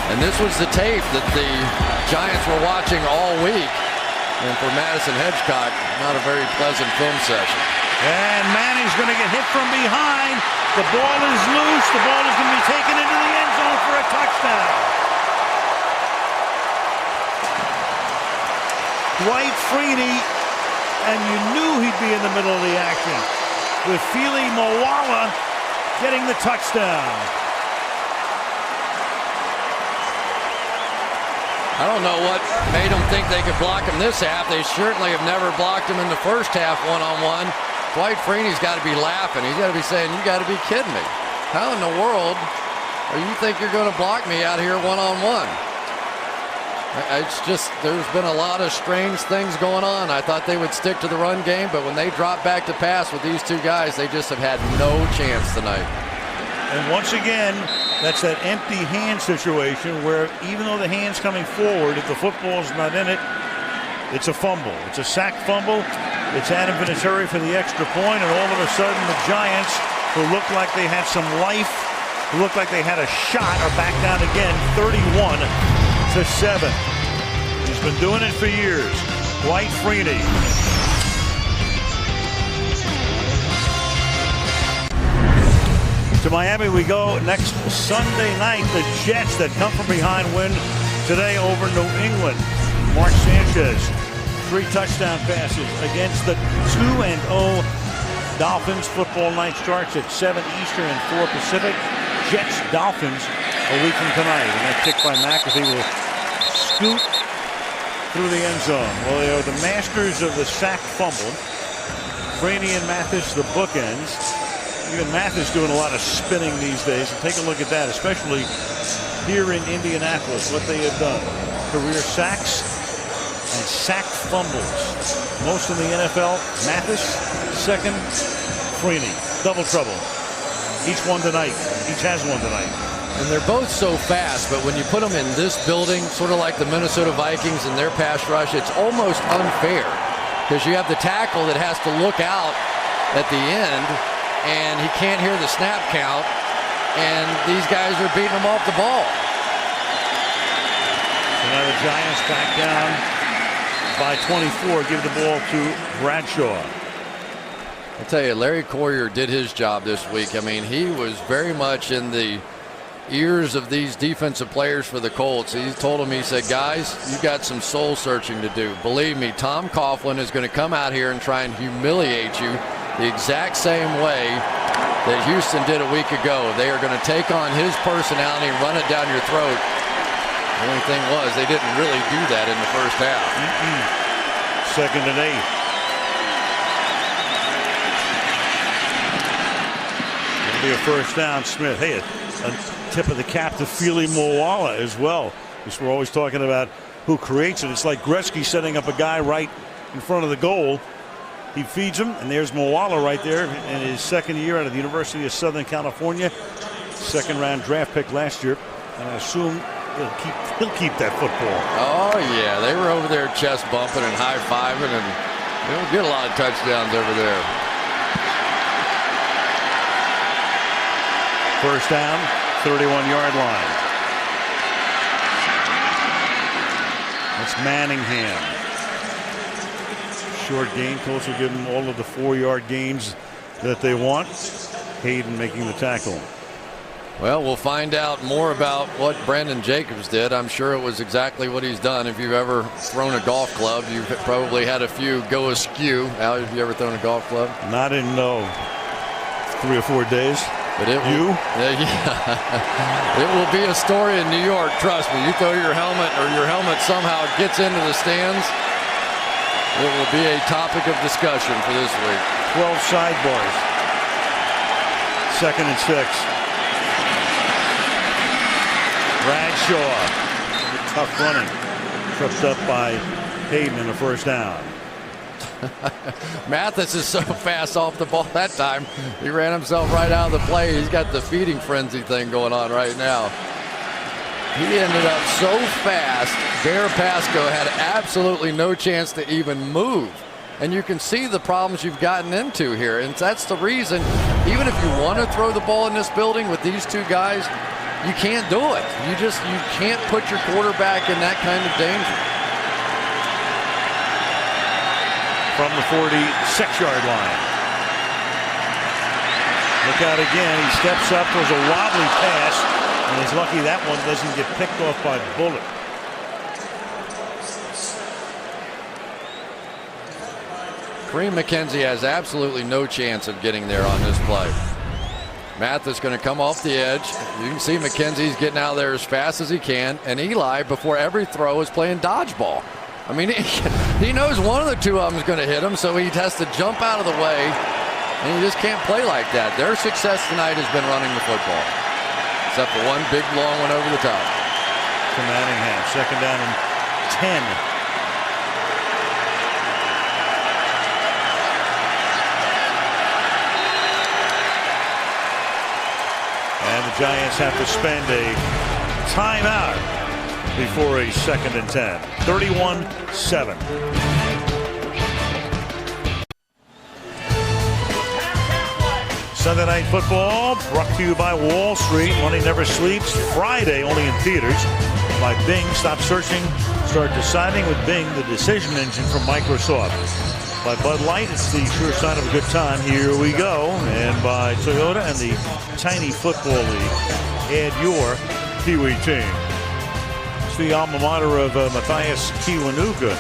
And this was the tape that the Giants were watching all week. And for Madison Hedgecock, not a very pleasant film session. And Manning's going to get hit from behind. The ball is loose. The ball is going to be taken into the end zone for a touchdown. Dwight Freeney, and you knew he'd be in the middle of the action, with Fili Moala getting the touchdown. I don't know what made them think they could block him this half. They certainly have never blocked him in the first half one-on-one. Dwight Freeney's got to be laughing. He's got to be saying, you got to be kidding me. How in the world do you think you're going to block me out here one-on-one? It's just, there's been a lot of strange things going on. I thought they would stick to the run game, but when they drop back to pass with these two guys, they just have had no chance tonight. And once again, that's that empty hand situation where even though the hand's coming forward, if the football's not in it, It's a fumble. It's a sack fumble. It's Adam Vinatieri for the extra point, and all of a sudden the Giants, who looked like they had some life, who looked like they had a shot, are back down again, 31-7. He's been doing it for years. Dwight Freeney. To Miami we go next Sunday night. The Jets that come from behind win today over New England. Mark Sanchez, 3 touchdown passes against the 2-0 Dolphins. Football night starts at 7 Eastern and 4 Pacific. Jets Dolphins a week from tonight. And that kick by McAfee will scoot through the end zone. Well, they are the masters of the sack fumble. Freeney and Mathis, the bookends. Even Mathis doing a lot of spinning these days. And take a look at that, especially here in Indianapolis, what they have done. Career sacks and sack fumbles. Most in the NFL. Mathis, second. Freeney, double trouble. Each one tonight. Each has one tonight. And they're both so fast, but when you put them in this building, sort of like the Minnesota Vikings and their pass rush, it's almost unfair. Because you have the tackle that has to look out at the end, and he can't hear the snap count, and these guys are beating him off the ball. So now the Giants back down by 24, give the ball to Bradshaw. I'll tell you, Larry Coyer did his job this week. I mean, he was very much in the ears of these defensive players for the Colts. He told them, he said, guys, you've got some soul searching to do. Believe me, Tom Coughlin is going to come out here and try and humiliate you the exact same way that Houston did a week ago. They are going to take on his personality and run it down your throat. The only thing was, they didn't really do that in the first half. 2nd and 8. It'll be a first down. Smith. Hey, a tip of the cap to Fili Moala as well. Because we're always talking about who creates it. It's like Gretzky setting up a guy right in front of the goal. He feeds him, and there's Moala right there in his 2nd year out of the University of Southern California. 2nd-round draft pick last year, and I assume he'll keep that football. Oh yeah, they were over there chest bumping and high fiving, and they'll get a lot of touchdowns over there. First down, 31-yard line. That's Manningham. Short gain. Colts will give them all of the 4-yard gains that they want. Hayden making the tackle. Well, we'll find out more about what Brandon Jacobs did. I'm sure it was exactly what he's done. If you've ever thrown a golf club, you've probably had a few go askew. Al, have you ever thrown a golf club? Not in 3 or 4 days. But it will, it will be a story in New York. Trust me. You throw your helmet, or your helmet somehow gets into the stands, it will be a topic of discussion for this week. 12 sidebars. 2nd and 6. Bradshaw. Tough running. Tripped up by Hayden in the first down. Mathis is so fast off the ball that time. He ran himself right out of the play. He's got the feeding frenzy thing going on right now. He ended up so fast, Bear Pasco had absolutely no chance to even move. And you can see the problems you've gotten into here. And that's the reason, even if you want to throw the ball in this building with these two guys, you can't do it. You can't put your quarterback in that kind of danger. From the 46-yard line. Look out again. He steps up. There's a wobbly pass. And he's lucky that one doesn't get picked off by Bullock. Kareem McKenzie has absolutely no chance of getting there on this play. Mathis going to come off the edge. You can see McKenzie's getting out there as fast as he can. And Eli, before every throw, is playing dodgeball. I mean, he knows one of the two of them is going to hit him, so he has to jump out of the way, and you just can't play like that. Their success tonight has been running the football, except for one big, long one over the top. To Manningham, 2nd down and 10. And the Giants have to spend a timeout. before a 2nd and 10. 31-7. Sunday Night Football brought to you by Wall Street. Money never sleeps. Friday only in theaters by Bing. Stop searching, start deciding with Bing, the decision engine from Microsoft. By Bud Light, it's the sure sign of a good time. Here we go. And by Toyota and the Tiny Football League. Add your Kiwi team. It's the alma mater of Matthias Kiwanuka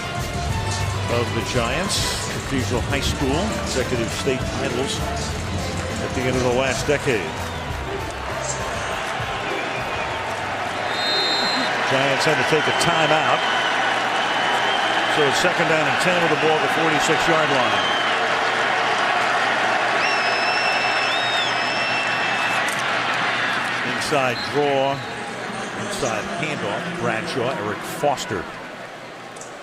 of the Giants. Cathedral High School, consecutive state titles at the end of the last decade. Giants had to take a timeout. So it's 2nd down and 10 with the ball at the 46-yard line. Inside draw, inside handoff. Bradshaw, Eric Foster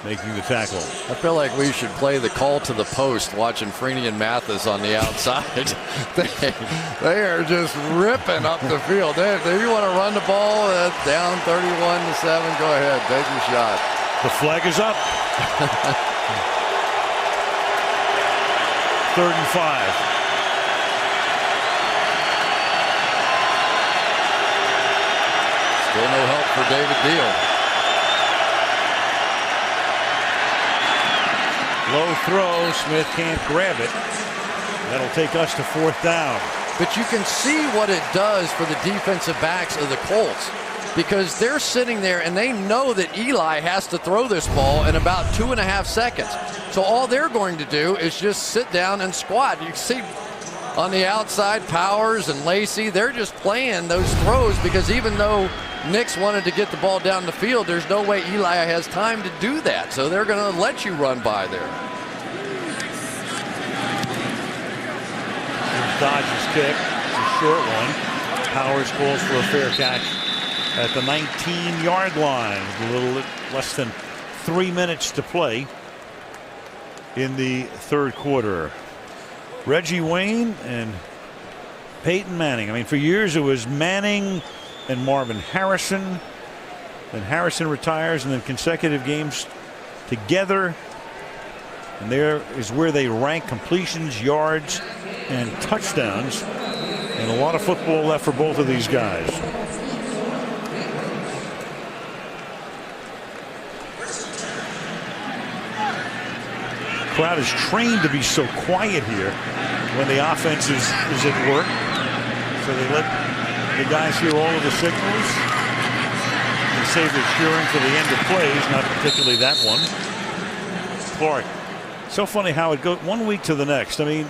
making the tackle. I feel like we should play the call to the post watching Freeney and Mathis on the outside. they are just ripping up the field. You want to run the ball down 31-7, go ahead, take your shot. The flag is up. 3rd and 5. Still no help for David Deal. Low throw. Smith can't grab it. That'll take us to 4th down. But you can see what it does for the defensive backs of the Colts, because they're sitting there and they know that Eli has to throw this ball in about 2.5 seconds. So all they're going to do is just sit down and squat. You see on the outside, Powers and Lacey, they're just playing those throws, because even though Nix wanted to get the ball down the field, there's no way Eli has time to do that. So they're going to let you run by there. Dodge's kick. It's a short one. Powers calls for a fair catch at the 19-yard line. A little less than 3 minutes to play in the 3rd quarter. Reggie Wayne and Peyton Manning. I mean, for years it was Manning and Marvin Harrison. Then Harrison retires, and then consecutive games together. And there is where they rank completions, yards, and touchdowns. And a lot of football left for both of these guys. The crowd is trained to be so quiet here when the offense is at work. So they let the guys hear all of the signals and save their cheering for the end of plays, not particularly that one. Clark. So funny how it goes 1 week to the next. I mean,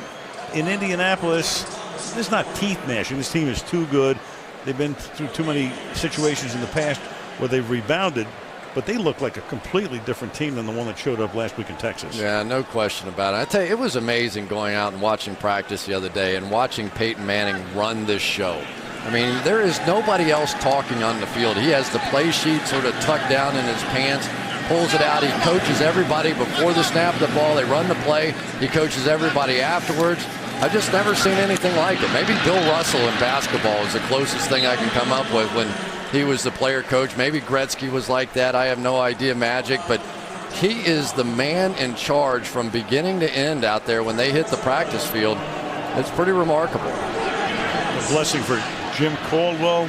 in Indianapolis, this is not teeth gnashing. This team is too good. They've been through too many situations in the past where they've rebounded, but they look like a completely different team than the one that showed up last week in Texas. Yeah, no question about it. I tell you, it was amazing going out and watching practice the other day and watching Peyton Manning run this show. I mean, there is nobody else talking on the field. He has the play sheet sort of tucked down in his pants, pulls it out. He coaches everybody before the snap of the ball. They run the play. He coaches everybody afterwards. I've just never seen anything like it. Maybe Bill Russell in basketball is the closest thing I can come up with when he was the player coach. Maybe Gretzky was like that. I have no idea, Magic, but he is the man in charge from beginning to end out there when they hit the practice field. It's pretty remarkable. A blessing for Jim Caldwell,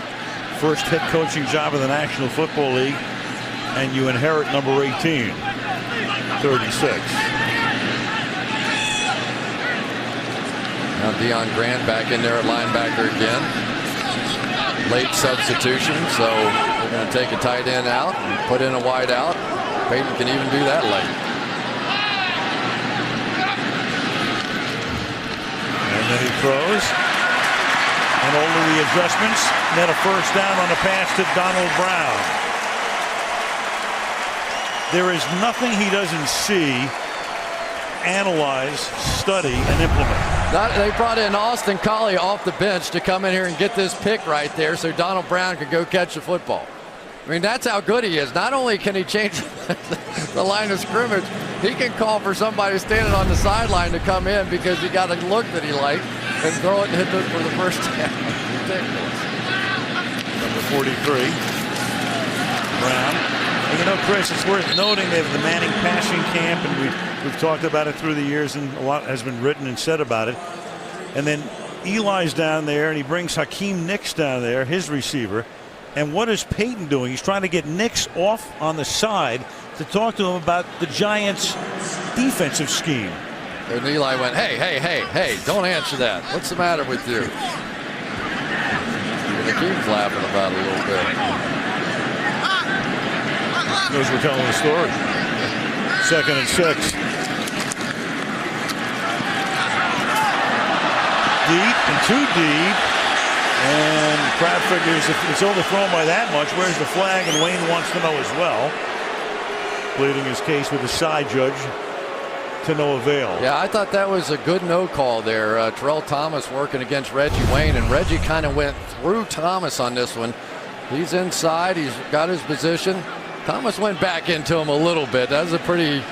first head coaching job in the National Football League, and you inherit number 18, 36. Now Deion Grant back in there at linebacker again. Late substitution, so we're going to take a tight end out and put in a wide out. Peyton can even do that late. And then he throws. And only the adjustments. Net a first down on a pass to Donald Brown. There is nothing he doesn't see, analyze, study, and implement. They brought in Austin Collie off the bench to come in here and get this pick right there so Donald Brown could go catch the football. I mean, that's how good he is. Not only can he change the line of scrimmage, he can call for somebody standing on the sideline to come in because he got a look that he liked and throw it and hit it for the first down. Ridiculous. Number 43. Brown. And you know, Chris, it's worth noting they have the Manning passing camp, and we've talked about it through the years, and a lot has been written and said about it. And then Eli's down there, and he brings Hakeem Nicks down there, his receiver. And what is Peyton doing? He's trying to get Nicks off on the side to talk to him about the Giants' defensive scheme. And Eli went, hey, don't answer that. What's the matter with you? And Hakeem's laughing about it a little bit. Knows we're telling the story. 2nd and 6. Deep and too deep. And Pratt figures if it's overthrown by that much, where's the flag? And Wayne wants to know as well. Pleading his case with the side judge to no avail. Yeah, I thought that was a good no call there. Terrell Thomas working against Reggie Wayne, and Reggie kind of went through Thomas on this one. He's inside. He's got his position. Thomas went back into him a little bit. That was a pretty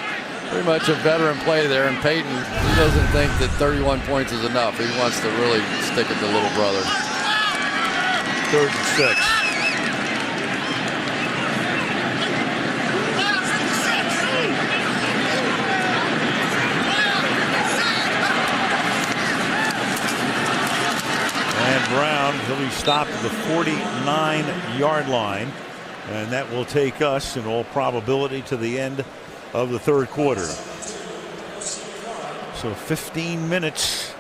much a veteran play there. And Peyton, he doesn't think that 31 points is enough. He wants to really stick it to little brother. 3rd and 6. And Brown, he'll be stopped at the 49-yard line. And that will take us, in all probability, to the end of the 3rd quarter. So 15 minutes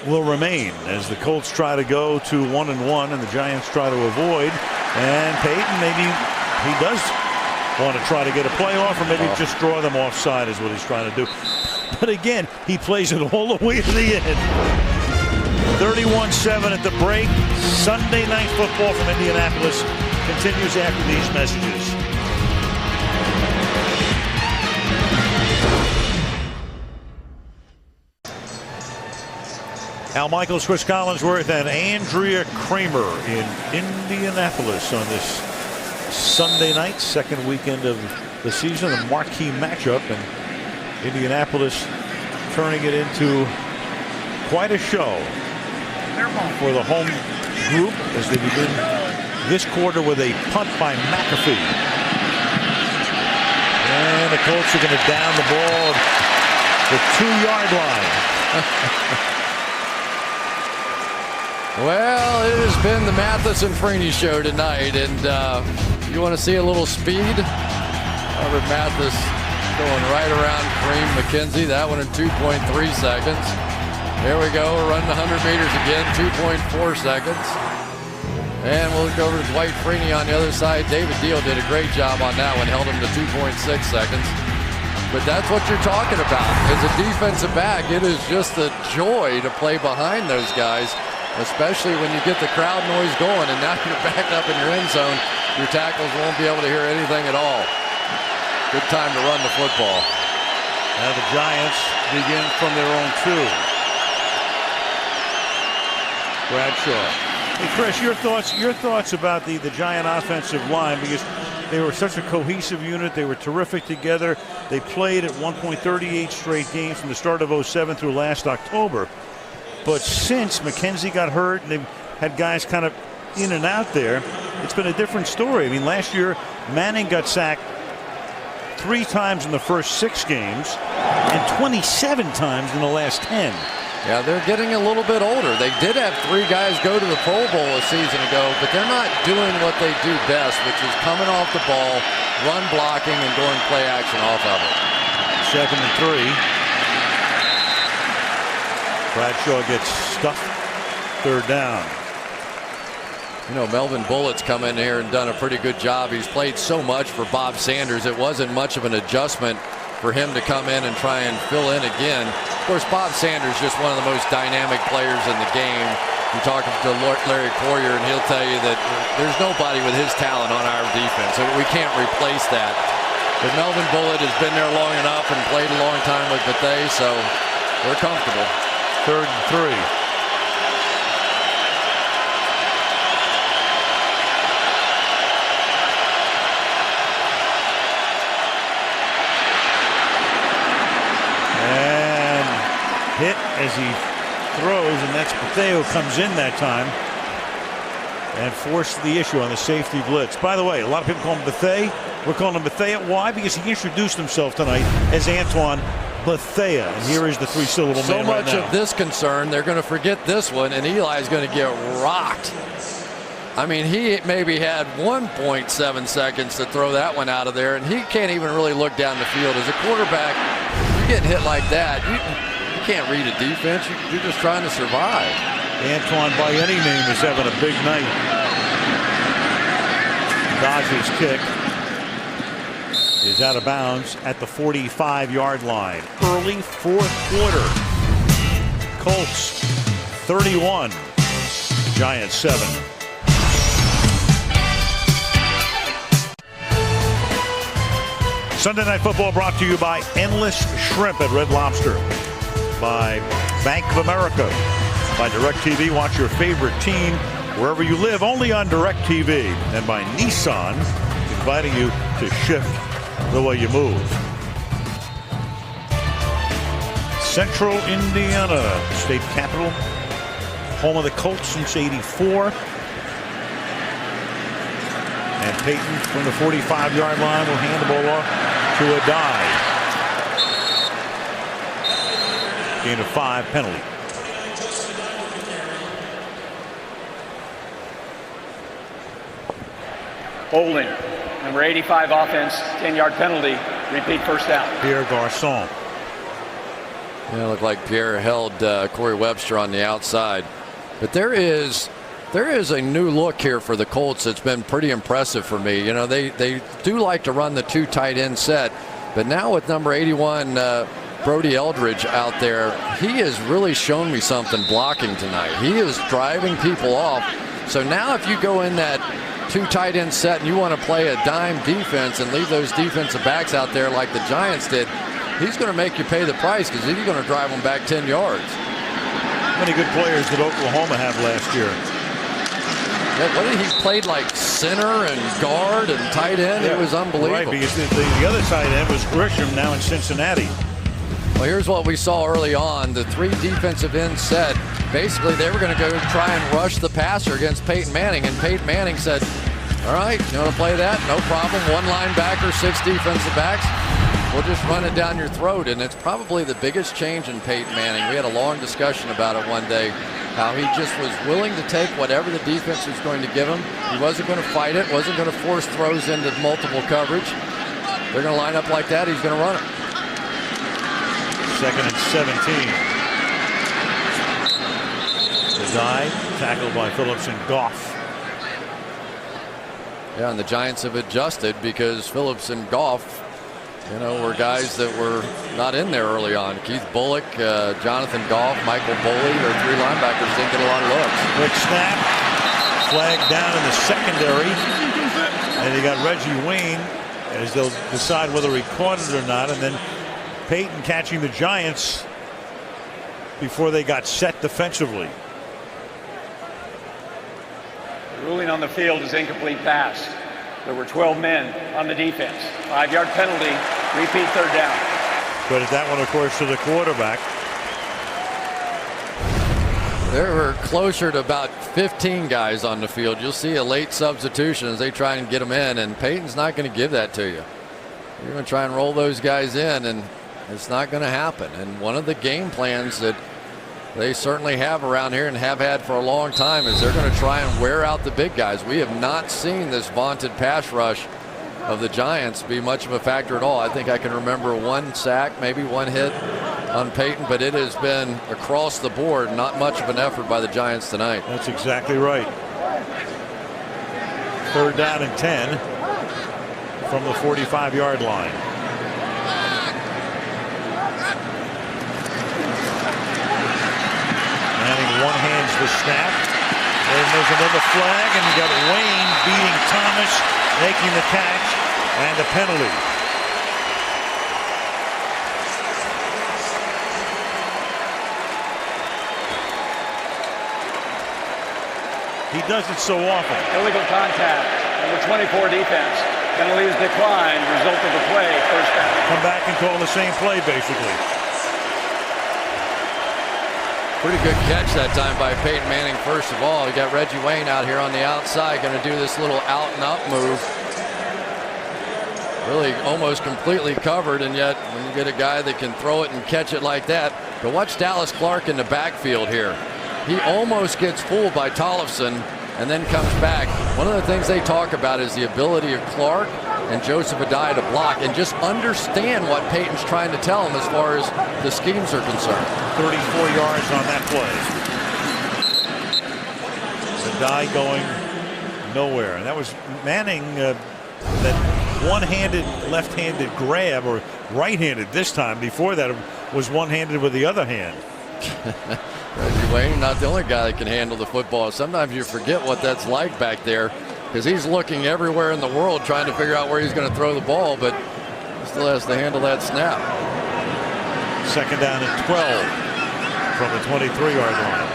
will remain as the Colts try to go to 1-1 and the Giants try to avoid. And Peyton, maybe he does want to try to get a playoff, or maybe just draw them offside is what he's trying to do. But again, he plays it all the way to the end. 31-7 at the break. Sunday Night Football from Indianapolis continues after these messages. Al Michaels, Chris Collinsworth, and Andrea Kramer in Indianapolis on this Sunday night, 2nd weekend of the season, a marquee matchup, and Indianapolis turning it into quite a show for the home group as they begin this quarter with a punt by McAfee. And the Colts are going to down the ball at the 2-yard line. Well, it has been the Mathis and Freeney show tonight, and you want to see a little speed? Robert Mathis going right around Kareem McKenzie. That one in 2.3 seconds. There we go. We're running 100 meters again, 2.4 seconds. And we'll look over to Dwight Freeney on the other side. David Deal did a great job on that one, held him to 2.6 seconds. But that's what you're talking about. As a defensive back, it is just a joy to play behind those guys, especially when you get the crowd noise going, and now you're back up in your end zone. Your tackles won't be able to hear anything at all. Good time to run the football. Now the Giants begin from their own 2. Bradshaw. Hey, Chris, your thoughts about the Giant offensive line, because they were such a cohesive unit. They were terrific together. They played at one point 38 straight games from the start of 07 through last October. But since McKenzie got hurt and they've had guys kind of in and out there, it's been a different story. I mean, last year, Manning got sacked 3 times in the first 6 games and 27 times in the last 10. Yeah, they're getting a little bit older. They did have 3 guys go to the Pro Bowl a season ago, but they're not doing what they do best, which is coming off the ball, run blocking, and going play action off of it. 2nd and 3. Bradshaw gets stuffed. 3rd down. You know, Melvin Bullett's come in here and done a pretty good job. He's played so much for Bob Sanders. It wasn't much of an adjustment for him to come in and try and fill in again. Of course, Bob Sanders is just one of the most dynamic players in the game. You're talking to Larry Coyer, and he'll tell you that there's nobody with his talent on our defense. So we can't replace that. But Melvin Bullitt has been there long enough and played a long time with Bethea, so we're comfortable. 3rd and 3. Hit as he throws, and that's Bethea who comes in that time. and forced the issue on the safety blitz. By the way, a lot of people call him Bethea. We're calling him Bethea. Why? Because he introduced himself tonight as Antoine Bethea. And here is the three-syllable so man right now. So much of this concern, they're going to forget this one, and Eli's going to get rocked. I mean, he maybe had 1.7 seconds to throw that one out of there, and he can't even really look down the field. As a quarterback, you're getting hit like that. You can't read a defense. You're just trying to survive. Antoine, by any name, is having a big night. Dodgers kick is out of bounds at the 45-yard line. Early fourth quarter. Colts 31, Giants 7. Sunday Night Football brought to you by Endless Shrimp at Red Lobster, by Bank of America, by DirecTV. Watch your favorite team wherever you live, only on DirecTV, and by Nissan, inviting you to shift the way you move. Central Indiana, state capital, home of the Colts since '84. And Peyton from the 45-yard line will hand the ball off to a dive. Gain of 5, penalty. Holding. Number 85 offense, 10-yard penalty. Repeat first down. Pierre Garçon. Yeah, it looked like Pierre held Corey Webster on the outside. But there is a new look here for the Colts that's been pretty impressive for me. You know, they do like to run the 2 tight end set, but now with number 81 Brody Eldridge out there, he has really shown me something blocking tonight. He is driving people off. So now if you go in that 2 tight end set and you want to play a dime defense and leave those defensive backs out there like the Giants did, he's going to make you pay the price because he's going to drive them back 10 yards. How many good players did Oklahoma have last year? Yeah, what did he played like center and guard and tight end? Yeah, it was unbelievable. Right, because the other tight end was Grisham now in Cincinnati. Well, here's what we saw early on. The 3 defensive end set. Basically, they were going to go try and rush the passer against Peyton Manning, and Peyton Manning said, all right, you want to play that? No problem. 1 linebacker, 6 defensive backs. We'll just run it down your throat. And it's probably the biggest change in Peyton Manning. We had a long discussion about it one day, how he just was willing to take whatever the defense was going to give him. He wasn't going to fight it, wasn't going to force throws into multiple coverage. They're going to line up like that, he's going to run it. 2nd and 17. The dive, tackled by Phillips and Goff. Yeah, and the Giants have adjusted because Phillips and Goff, you know, were guys that were not in there early on. Keith Bullock, Jonathan Goff, Michael Boley, their 3 linebackers didn't get a lot of looks. Quick snap, flag down in the secondary, and you got Reggie Wayne as they'll decide whether he caught it or not, and then Peyton catching the Giants before they got set defensively. The ruling on the field is incomplete pass. There were 12 men on the defense. 5-yard penalty, repeat 3rd down. Credit that one, of course, to the quarterback. There were closer to about 15 guys on the field. You'll see a late substitution as they try and get them in, and Peyton's not going to give that to you. You're going to try and roll those guys in, and it's not going to happen. And one of the game plans that they certainly have around here and have had for a long time is they're going to try and wear out the big guys. We have not seen this vaunted pass rush of the Giants be much of a factor at all. I think I can remember 1 sack, maybe 1 hit on Peyton, but it has been across the board not much of an effort by the Giants tonight. That's exactly right. 3rd down and 10 from the 45-yard line. Manning one-hands the snap. And there's another flag, and you got Wayne beating Thomas, making the catch, and the penalty. He does it so often. Illegal contact. Number 24 defense. Penalty is declined. Result of the play, 1st down. Come back and call the same play, basically. Pretty good catch that time by Peyton Manning. First of all, you got Reggie Wayne out here on the outside, going to do this little out and up move. Really almost completely covered, and yet when you get a guy that can throw it and catch it like that. But watch Dallas Clark in the backfield here. He almost gets fooled by Tollefson and then comes back. One of the things they talk about is the ability of Clark and Joseph Adai to block and just understand what Peyton's trying to tell him as far as the schemes are concerned. 34 yards on that play. Adai going nowhere. And that was Manning, that one-handed, left-handed grab, or right-handed this time. Before that, it was one-handed with the other hand. Reggie Wayne, not the only guy that can handle the football. Sometimes you forget what that's like back there, because he's looking everywhere in the world trying to figure out where he's going to throw the ball, but he still has to handle that snap. Second down and 12 from the 23-yard line.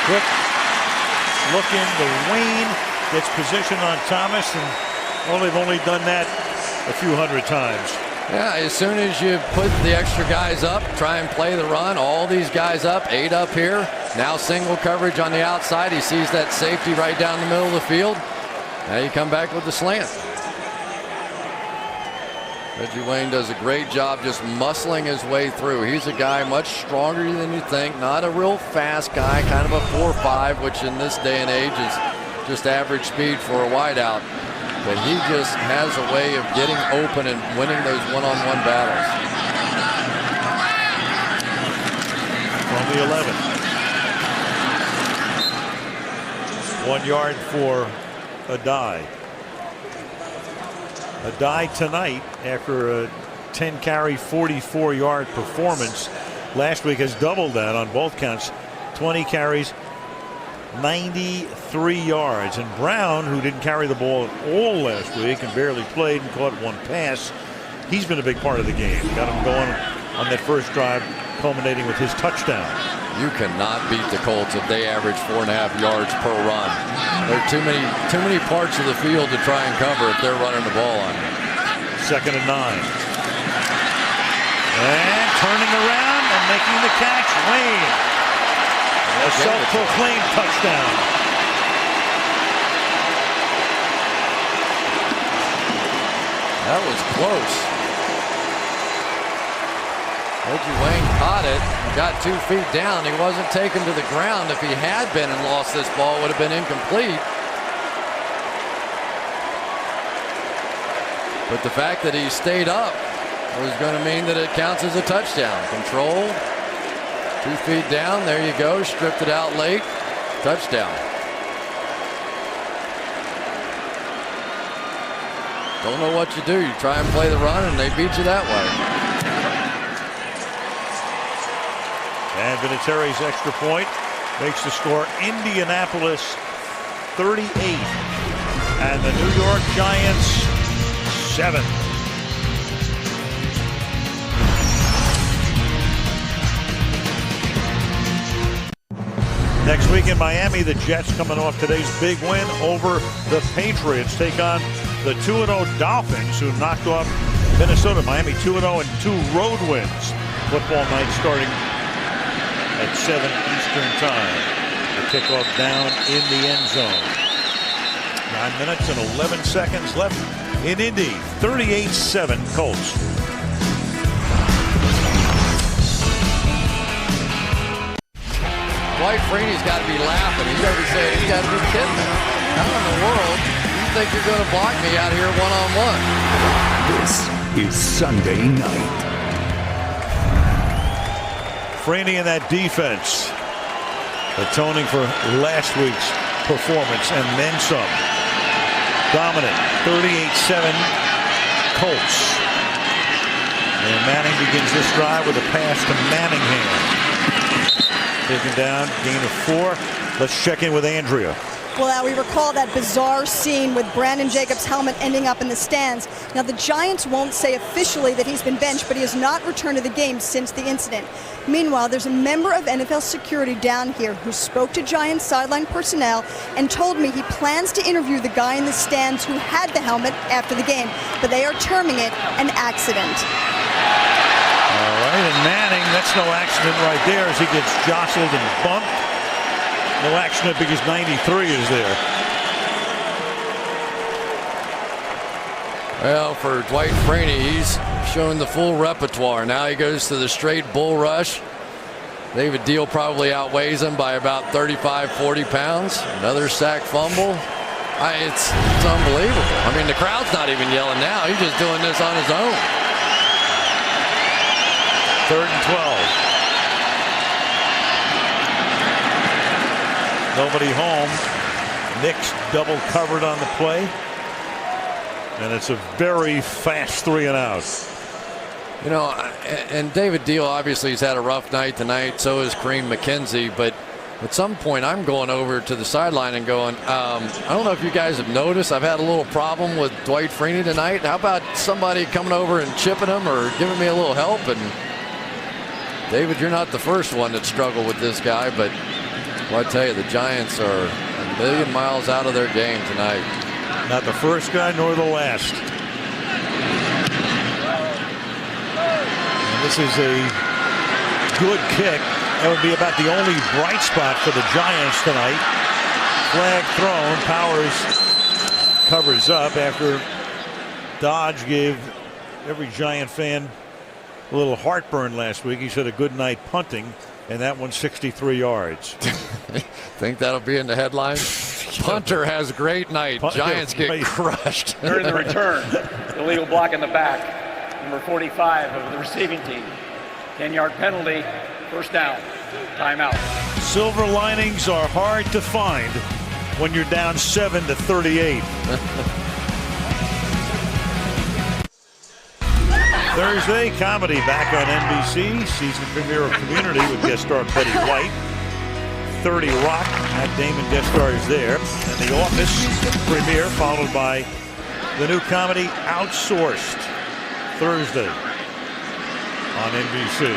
Quick looking to Wayne, gets position on Thomas, and they've only done that a few hundred times. Yeah, as soon as you put the extra guys up, try and play the run, all these guys up, 8 up here. Now single coverage on the outside. He sees that safety right down the middle of the field. Now you come back with the slant. Reggie Wayne does a great job just muscling his way through. He's a guy much stronger than you think, not a real fast guy, kind of a 4.5, which in this day and age is just average speed for a wideout. But he just has a way of getting open and winning those one-on-one battles. From the 11. 1 yard for Adai. Adai tonight, after a 10-carry, 44-yard performance last week, has doubled that on both counts. 20 carries, 93 yards. And Brown, who didn't carry the ball at all last week and barely played and caught one pass, he's been a big part of the game. Got him going on that first drive, culminating with his touchdown. You cannot beat the Colts if they average 4.5 yards per run. There are too many parts of the field to try and cover if they're running the ball on you. Second and 9. And turning around and making the catch, Wayne. A self-proclaimed touchdown. That was close. Reggie Wayne caught it, got 2 feet down. He wasn't taken to the ground. If he had been and lost this ball, it would have been incomplete. But the fact that he stayed up was going to mean that it counts as a touchdown. Control, 2 feet down, there you go, stripped it out late, touchdown. Don't know what you do. You try and play the run and they beat you that way. And Vinatieri's extra point makes the score Indianapolis 38 and the New York Giants 7. Next week in Miami, the Jets, coming off today's big win over the Patriots, take on the 2-0 Dolphins, who knocked off Minnesota. Miami 2-0 and 2 road wins. Football night starting at 7 Eastern time. The kickoff down in the end zone. 9 minutes and 11 seconds left in Indy. 38-7 Colts. Dwight Freeney's got to be laughing. He's got to be saying, he's got to be kidding me. How in the world do you think you're going to block me out here one-on-one? This is Sunday night. Freeney and that defense atoning for last week's performance and then some. Dominant 38-7 Colts. And Manning begins this drive with a pass to Manningham. Taken down, gain of 4. Let's check in with Andrea. Well, Al, we recall that bizarre scene with Brandon Jacobs' helmet ending up in the stands. Now, the Giants won't say officially that he's been benched, but he has not returned to the game since the incident. Meanwhile, there's a member of NFL security down here who spoke to Giants sideline personnel and told me he plans to interview the guy in the stands who had the helmet after the game, but they are terming it an accident. All right, and Manning, that's no accident right there as he gets jostled and bumped. No accident because 93 is there. Well, for Dwight Freeney, he's shown the full repertoire. Now he goes to the straight bull rush. David Deal probably outweighs him by about 35, 40 pounds. Another sack fumble. It's unbelievable. I mean, the crowd's not even yelling now. He's just doing this on his own. 3rd and 12. Nobody home. Knicks double covered on the play. And it's a very fast 3 and out. You know, and David Deal obviously has had a rough night tonight. So has Kareem McKenzie. But at some point, I'm going over to the sideline and going, I don't know if you guys have noticed, I've had a little problem with Dwight Freeney tonight. How about somebody coming over and chipping him or giving me a little help? And David, you're not the first one that struggled with this guy, but well, I tell you, the Giants are a million miles out of their game tonight. Not the first guy nor the last. And this is a good kick. That would be about the only bright spot for the Giants tonight. Flag thrown. Powers covers up after Dodge gave every Giant fan a little heartburn last week. He said a good night punting, and that one's 63 yards. Think that'll be in the headlines? Punter has a great night. Giants get crushed. During the return, illegal block in the back. Number 45 of the receiving team. 10-yard penalty. First down. Timeout. Silver linings are hard to find when you're down 7-38. Thursday, comedy back on NBC. Season premiere of Community with guest star Betty White. 30 Rock, Matt Damon guest stars there. And The Office premiere followed by the new comedy Outsourced Thursday on NBC.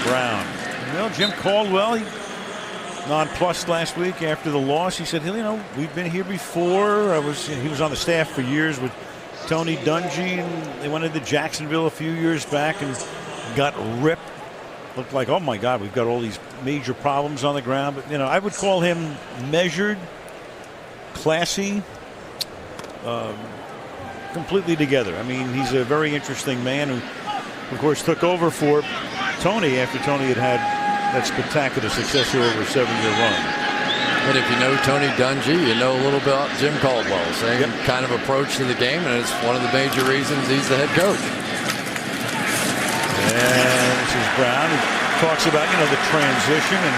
Brown. Well, Jim Caldwell, he nonplussed last week after the loss. He said, you know, we've been here before. He was on the staff for years with Tony Dungy, and they went into Jacksonville a few years back and got ripped. Looked like, oh my God, we've got all these major problems on the ground. But, you know, I would call him measured, classy, completely together. I mean, he's a very interesting man who, of course, took over for Tony after Tony had had that spectacular success here over a 7-year run. And if you know Tony Dungy, you know a little bit about Jim Caldwell. Same kind of approach to the game, and it's one of the major reasons he's the head coach. And this is Brown, who talks about, you know, the transition and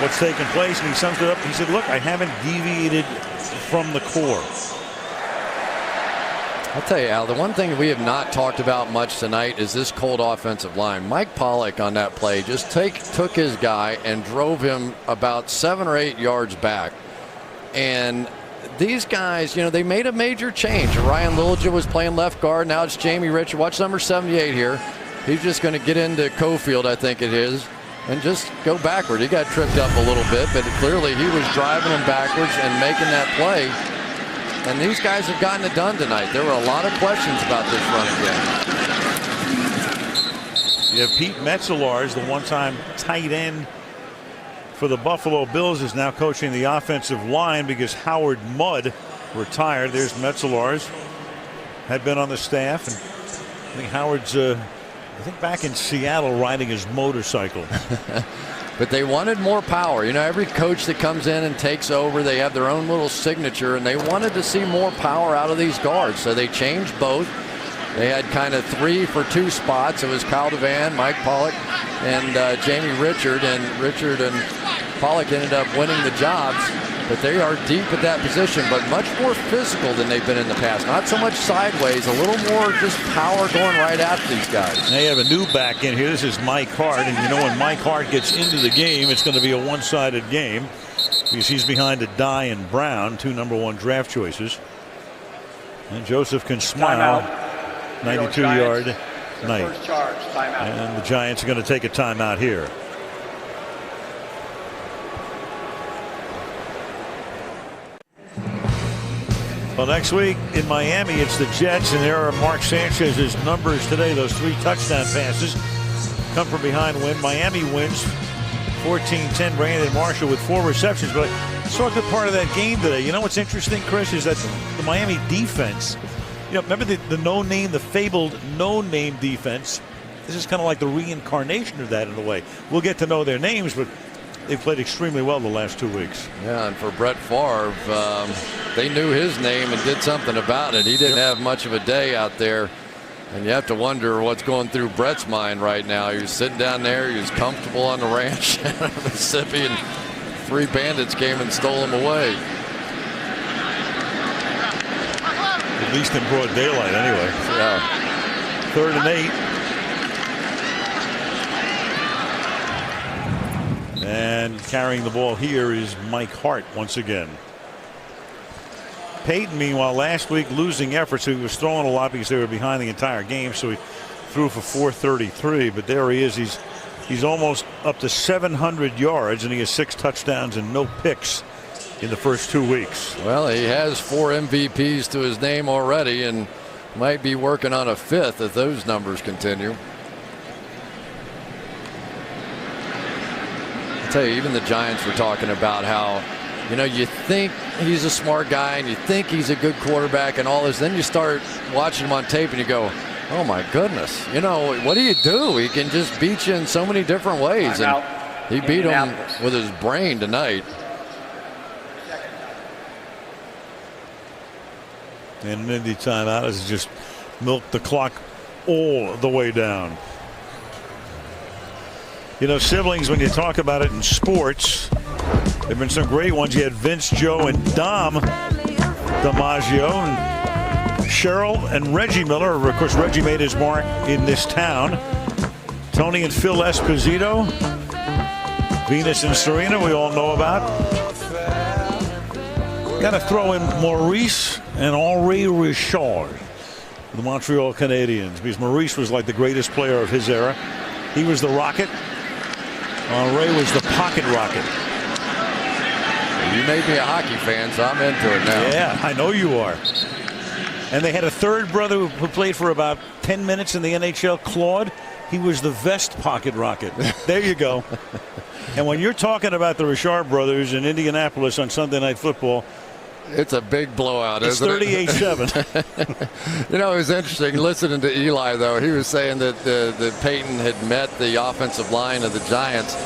what's taken place, and he sums it up. He said, look, I haven't deviated from the core. I'll tell you, Al, the one thing we have not talked about much tonight is this Colt offensive line. Mike Pollock on that play just took his guy and drove him about 7 or 8 yards back. And these guys, you know, they made a major change. Ryan Lilja was playing left guard. Now it's Jamie Richard. Watch number 78 here. He's just going to get into Cofield, I think it is, and just go backward. He got tripped up a little bit, but clearly he was driving him backwards and making that play. And these guys have gotten it done tonight. There were a lot of questions about this running game. You have Pete Metzelaars, the one-time tight end for the Buffalo Bills, is now coaching the offensive line because Howard Mudd retired. There's Metzelaars, had been on the staff, and I think Howard's back in Seattle riding his motorcycle. But they wanted more power. You know, every coach that comes in and takes over, they have their own little signature, and they wanted to see more power out of these guards. So they changed both. They had kind of 3 for 2 spots. It was Kyle DeVan, Mike Pollock, and Jamie Richard. And Richard and Pollock ended up winning the jobs. but they are deep at that position, but much more physical than they've been in the past. Not so much sideways, a little more just power going right at these guys. They have a new back in here. This is Mike Hart, and you know when Mike Hart gets into the game, it's going to be a one-sided game because he's behind Dye and Brown, 2 #1 draft choices. And Joseph can smile. 92-yard night. First charge, timeout. And the Giants are going to take a timeout here. Well, next week in Miami, it's the Jets, and there are Mark Sanchez's numbers today. Those 3 touchdown passes come from behind win. Miami wins 14-10. Brandon Marshall with 4 receptions. But I saw a good part of that game today. You know what's interesting, Chris, is that the Miami defense, you know, remember the no-name, the fabled no-name defense? This is kind of like the reincarnation of that in a way. We'll get to know their names, but they've played extremely well the last 2 weeks. Yeah, and for Brett Favre, they knew his name and did something about it. He didn't have much of a day out there, and you have to wonder what's going through Brett's mind right now. He was sitting down there. He was comfortable on the ranch in Mississippi, and 3 bandits came and stole him away. At least in broad daylight, anyway. Yeah. 3rd and 8. And carrying the ball here is Mike Hart once again. Peyton, meanwhile, last week losing effort, so he was throwing a lot because they were behind the entire game, so he threw for 433. But there he is. He's almost up to 700 yards, and he has 6 touchdowns and no picks in the first 2 weeks. Well, he has 4 MVPs to his name already, and might be working on a 5th if those numbers continue. I tell you, even the Giants were talking about how, you know, you think he's a smart guy and you think he's a good quarterback and all this. Then you start watching him on tape and you go, oh my goodness, you know, what do you do? He can just beat you in so many different ways. And he beat him with his brain tonight. And an Indy timeout has just milked the clock all the way down. You know, siblings, when you talk about it in sports, there have been some great ones. You had Vince, Joe, and Dom DiMaggio, and Cheryl and Reggie Miller. Of course, Reggie made his mark in this town. Tony and Phil Esposito. Venus and Serena, we all know about. Got to throw in Maurice and Henri Richard, the Montreal Canadiens, because Maurice was like the greatest player of his era. He was the Rocket. Henri was the pocket rocket. You made me a hockey fan, so I'm into it now. Yeah, I know you are. And they had a 3rd brother who played for about 10 minutes in the NHL, Claude. He was the vest pocket rocket. There you go. And when you're talking about the Richard brothers in Indianapolis on Sunday Night Football, it's a big blowout, it's isn't it? 38-7. You know, it was interesting listening to Eli, though. He was saying that Peyton had met the offensive line of the Giants.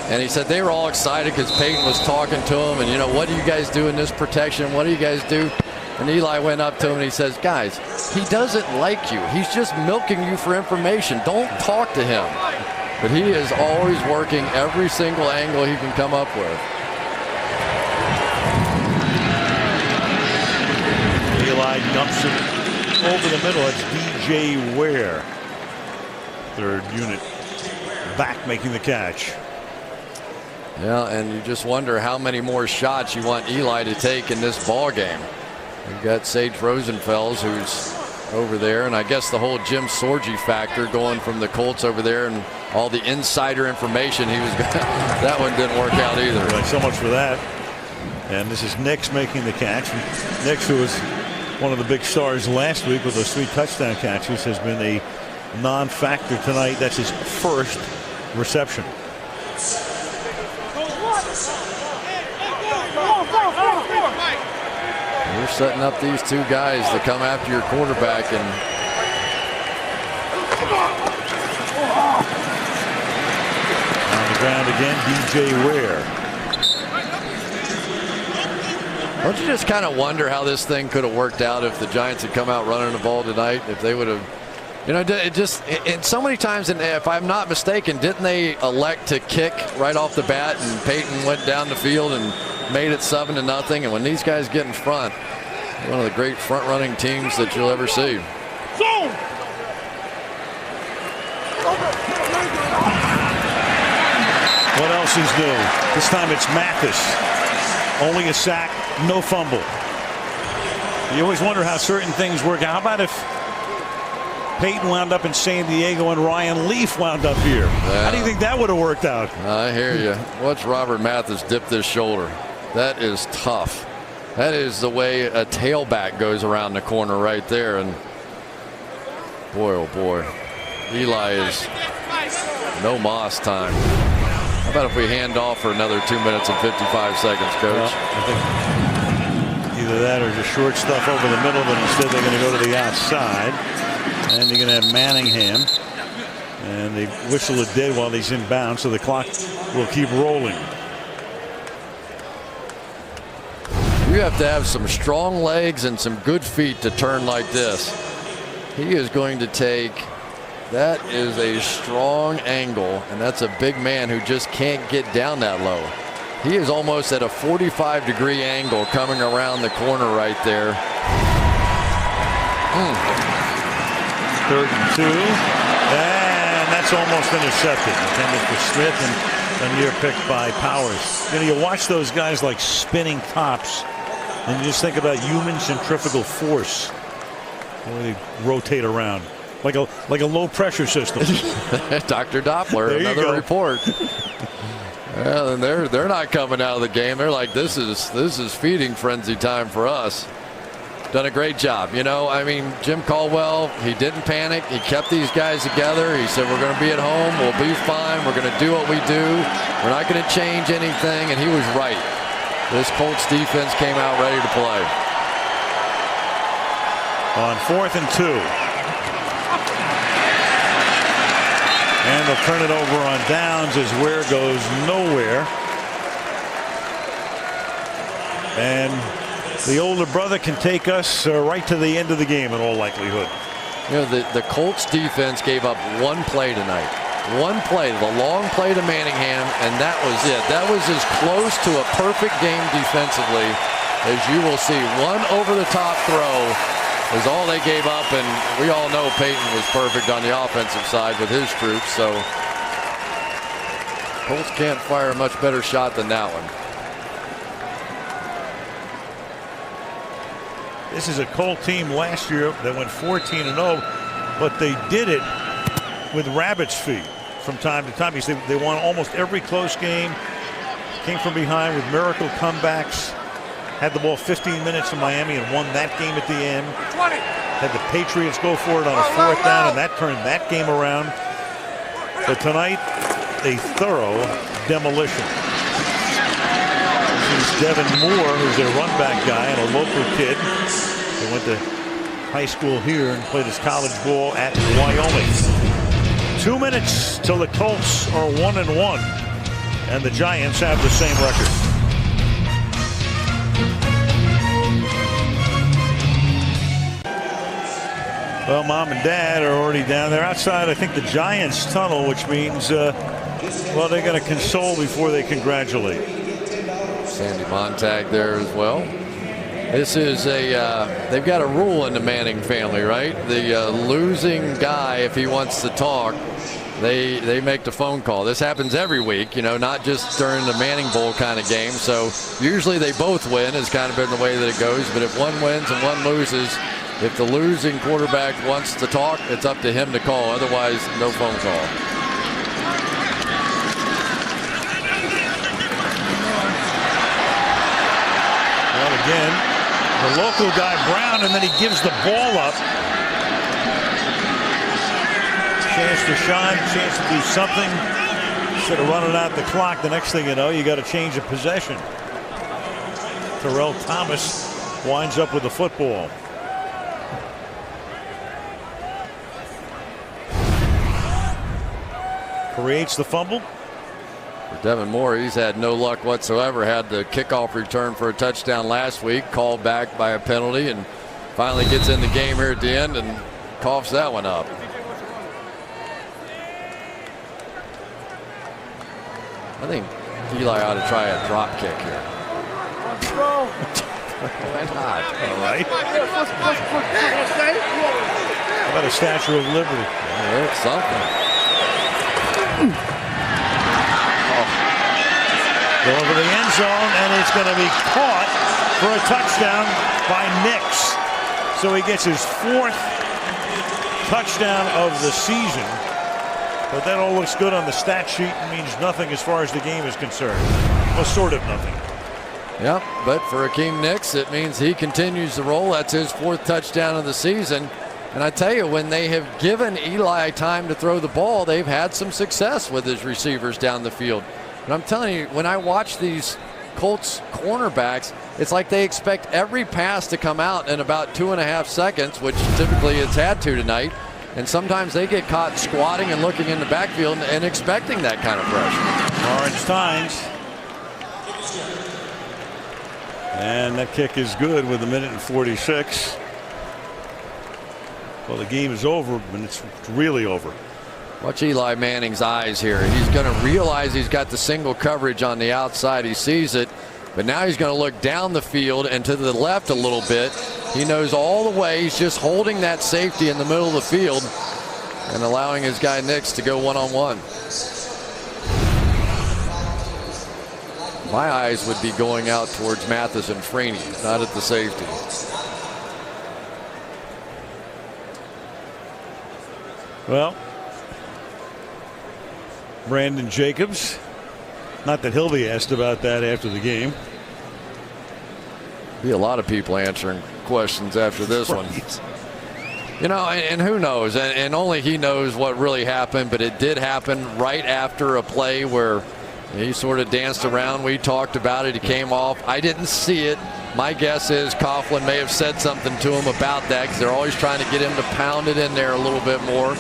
And he said they were all excited because Peyton was talking to him. And, you know, what do you guys do in this protection? What do you guys do? And Eli went up to him and he says, guys, he doesn't like you. He's just milking you for information. Don't talk to him. But he is always working every single angle he can come up with. Eli dumps it over the middle. It's DJ Ware, 3rd unit back, making the catch. Yeah, and you just wonder how many more shots you want Eli to take in this ball game. You've got Sage Rosenfels, who's over there, and I guess the whole Jim Sorgi factor going from the Colts over there and all the insider information he was that one didn't work out either. Right, so much for that. And this is Nix making the catch. Nix, who was one of the big stars last week with those 3 touchdown catches, has been a non-factor tonight. That's his 1st reception. You're setting up these 2 guys to come after your quarterback. And on the ground again, DJ Ware. Don't you just kind of wonder how this thing could have worked out if the Giants had come out running the ball tonight? If they would have, you know, it just, and so many times, and if I'm not mistaken, didn't they elect to kick right off the bat and Peyton went down the field and made it 7-0. And when these guys get in front, one of the great front-running teams that you'll ever see. What else is new? This time it's Mathis. Only a sack, no fumble. You always wonder how certain things work out. How about if Peyton wound up in San Diego and Ryan Leaf wound up here? Yeah. How do you think that would have worked out? I hear you. Watch Robert Mathis dip this shoulder. That is tough. That is the way a tailback goes around the corner right there. And boy, oh boy, Eli is no moss time. How about if we hand off for another 2 minutes and 55 seconds, Coach? Well, I think either that or just short stuff over the middle, but instead they're going to go to the outside. And you're going to have Manningham. And they whistle it dead while he's inbound, so the clock will keep rolling. You have to have some strong legs and some good feet to turn like this. He is going to take. That is a strong angle, and that's a big man who just can't get down that low. He is almost at a 45-degree angle coming around the corner right there. 3rd and 2, and that's almost intercepted. Intended for Smith and a near pick by Powers. You know, you watch those guys like spinning tops, and you just think about human centrifugal force when they rotate around. Like a low pressure system. Dr. Doppler, another report. Well, and they're not coming out of the game. They're like, this is feeding frenzy time for us. Done a great job. You know, I mean, Jim Caldwell, he didn't panic. He kept these guys together. He said, we're going to be at home. We'll be fine. We're going to do what we do. We're not going to change anything. And he was right. This Colts defense came out ready to play. On 4th and 2. And they'll turn it over on downs as Ware goes nowhere. And the older brother can take us right to the end of the game in all likelihood. You know, the Colts defense gave up one play tonight. One play, the long play to Manningham, and that was it. That was as close to a perfect game defensively as you will see. One over-the-top throw is all they gave up, and we all know Peyton was perfect on the offensive side with his troops, so Colts can't fire a much better shot than that one. This is a Colt team last year that went 14-0, but they did it with rabbit's feet from time to time. They won almost every close game, came from behind with miracle comebacks. Had the ball 15 minutes in Miami and won that game at the end. Had the Patriots go for it on a 4th down, and that turned that game around. But tonight, a thorough demolition. This is Devin Moore, who's their run back guy and a local kid. He went to high school here and played his college ball at Wyoming. 2 minutes till the Colts are 1-1, and the Giants have the same record. Well, Mom and Dad are already down there outside, I think, the Giants tunnel, which means, well, they're going to console before they congratulate. Sandy Montag there as well. This is they've got a rule in the Manning family, right? The losing guy, if he wants to talk, they make the phone call. This happens every week, you know, not just during the Manning Bowl kind of game. So usually they both win, has kind of been the way that it goes. But if one wins and one loses, if the losing quarterback wants to talk, it's up to him to call. Otherwise, no phone call. Well, again, the local guy, Brown, and then he gives the ball up. Chance to shine, chance to do something. Instead of running out the clock, the next thing you know, you got a change of possession. Terrell Thomas winds up with the football. Creates the fumble. For Devin Moore, he's had no luck whatsoever. Had the kickoff return for a touchdown last week, called back by a penalty, and finally gets in the game here at the end and coughs that one up. I think Eli ought to try a drop kick here. Why not? All right. How about a Statue of Liberty? Yeah, it's something. Go over the end zone, and it's going to be caught for a touchdown by Nix. So he gets his 4th touchdown of the season. But that all looks good on the stat sheet and means nothing as far as the game is concerned. Well, sort of nothing. Yep, but for Akeem Nicks, it means he continues to roll. That's his 4th touchdown of the season. And I tell you, when they have given Eli time to throw the ball, they've had some success with his receivers down the field. And I'm telling you, when I watch these Colts cornerbacks, it's like they expect every pass to come out in about 2.5 seconds, which typically it's had to tonight. And sometimes they get caught squatting and looking in the backfield and expecting that kind of pressure. Orange Times. And that kick is good with 1:46. Well, the game is over, but it's really over. Watch Eli Manning's eyes here. He's going to realize he's got the single coverage on the outside. He sees it, but now he's going to look down the field and to the left a little bit. He knows all the way. He's just holding that safety in the middle of the field and allowing his guy Nix to go one-on-one. My eyes would be going out towards Mathis and Freeney, not at the safety. Well, Brandon Jacobs, not that he'll be asked about that after the game. Be a lot of people answering questions after this one. You know, and who knows? And only he knows what really happened, but it did happen right after a play where he sort of danced around. We talked about it. He came off. I didn't see it. My guess is Coughlin may have said something to him about that because they're always trying to get him to pound it in there a little bit more.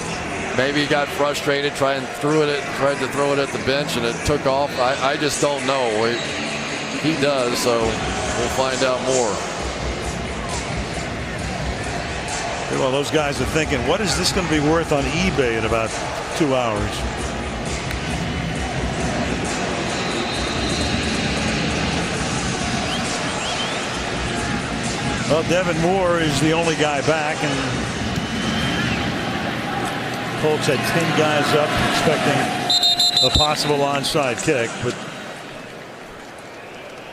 Maybe he got frustrated, tried to throw it at the bench, and it took off. I just don't know. He does, so we'll find out more. Well, those guys are thinking, what is this going to be worth on eBay in about 2 hours? Well, Devin Moore is the only guy back, and Colts had 10 guys up expecting a possible onside kick, but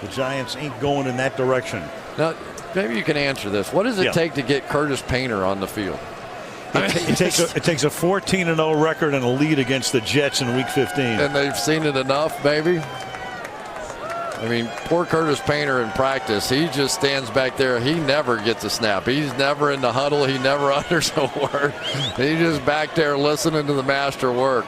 the Giants ain't going in that direction. Now, maybe you can answer this. What does it take to get Curtis Painter on the field? It takes a 14-0 record and a lead against the Jets in Week 15. And they've seen it enough, maybe. I mean, poor Curtis Painter in practice, he just stands back there. He never gets a snap. He's never in the huddle. He never utters a word. He's just back there listening to the master work.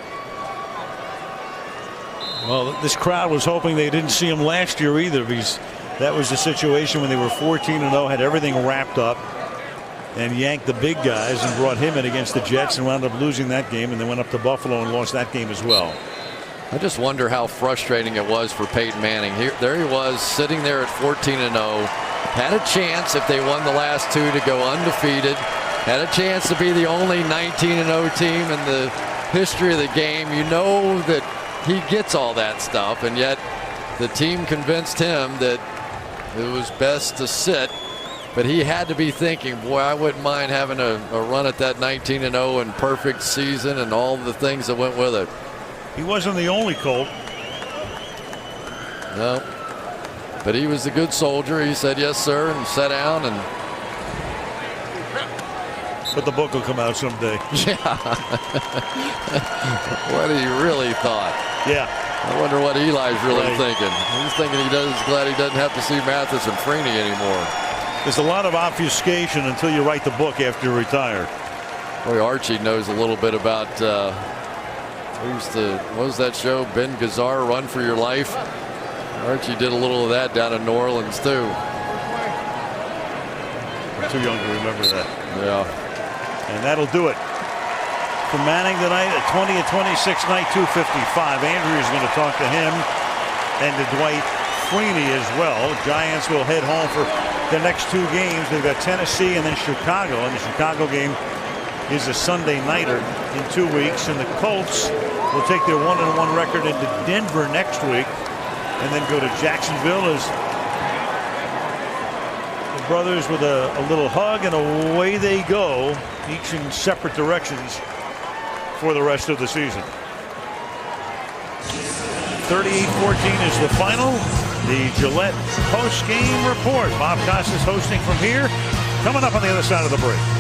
Well, this crowd was hoping they didn't see him last year either, because that was the situation when they were 14-0, had everything wrapped up, and yanked the big guys and brought him in against the Jets and wound up losing that game, and then went up to Buffalo and lost that game as well. I just wonder how frustrating it was for Peyton Manning. There he was sitting there at 14-0. Had a chance if they won the last 2 to go undefeated. Had a chance to be the only 19-0 team in the history of the game. You know that he gets all that stuff, and yet the team convinced him that it was best to sit. But he had to be thinking, boy, I wouldn't mind having a run at that 19-0 and perfect season and all the things that went with it. He wasn't the only Colt. No, but he was a good soldier. He said yes sir and sat down, and but the book will come out someday. Yeah. What he really thought. Yeah. I wonder what Eli's really thinking. He's thinking he's glad he doesn't have to see Mathis and Freeney anymore. There's a lot of obfuscation until you write the book after you retire. Boy, Archie knows a little bit about what was that show? Ben Gazzar, Run for Your Life. Archie did a little of that down in New Orleans too. I'm too young to remember that. Yeah. And that'll do it for Manning tonight. A 20-26 night, 255. Andrew's going to talk to him and to Dwight Freeney as well. Giants will head home for the next 2 games. They've got Tennessee and then Chicago. And the Chicago game is a Sunday nighter in 2 weeks, and the Colts will take their 1-1 record into Denver next week and then go to Jacksonville as brothers with a little hug, and away they go, each in separate directions for the rest of the season. 38-14 is the final. The Gillette post-game report. Bob Costas hosting from here. Coming up on the other side of the break.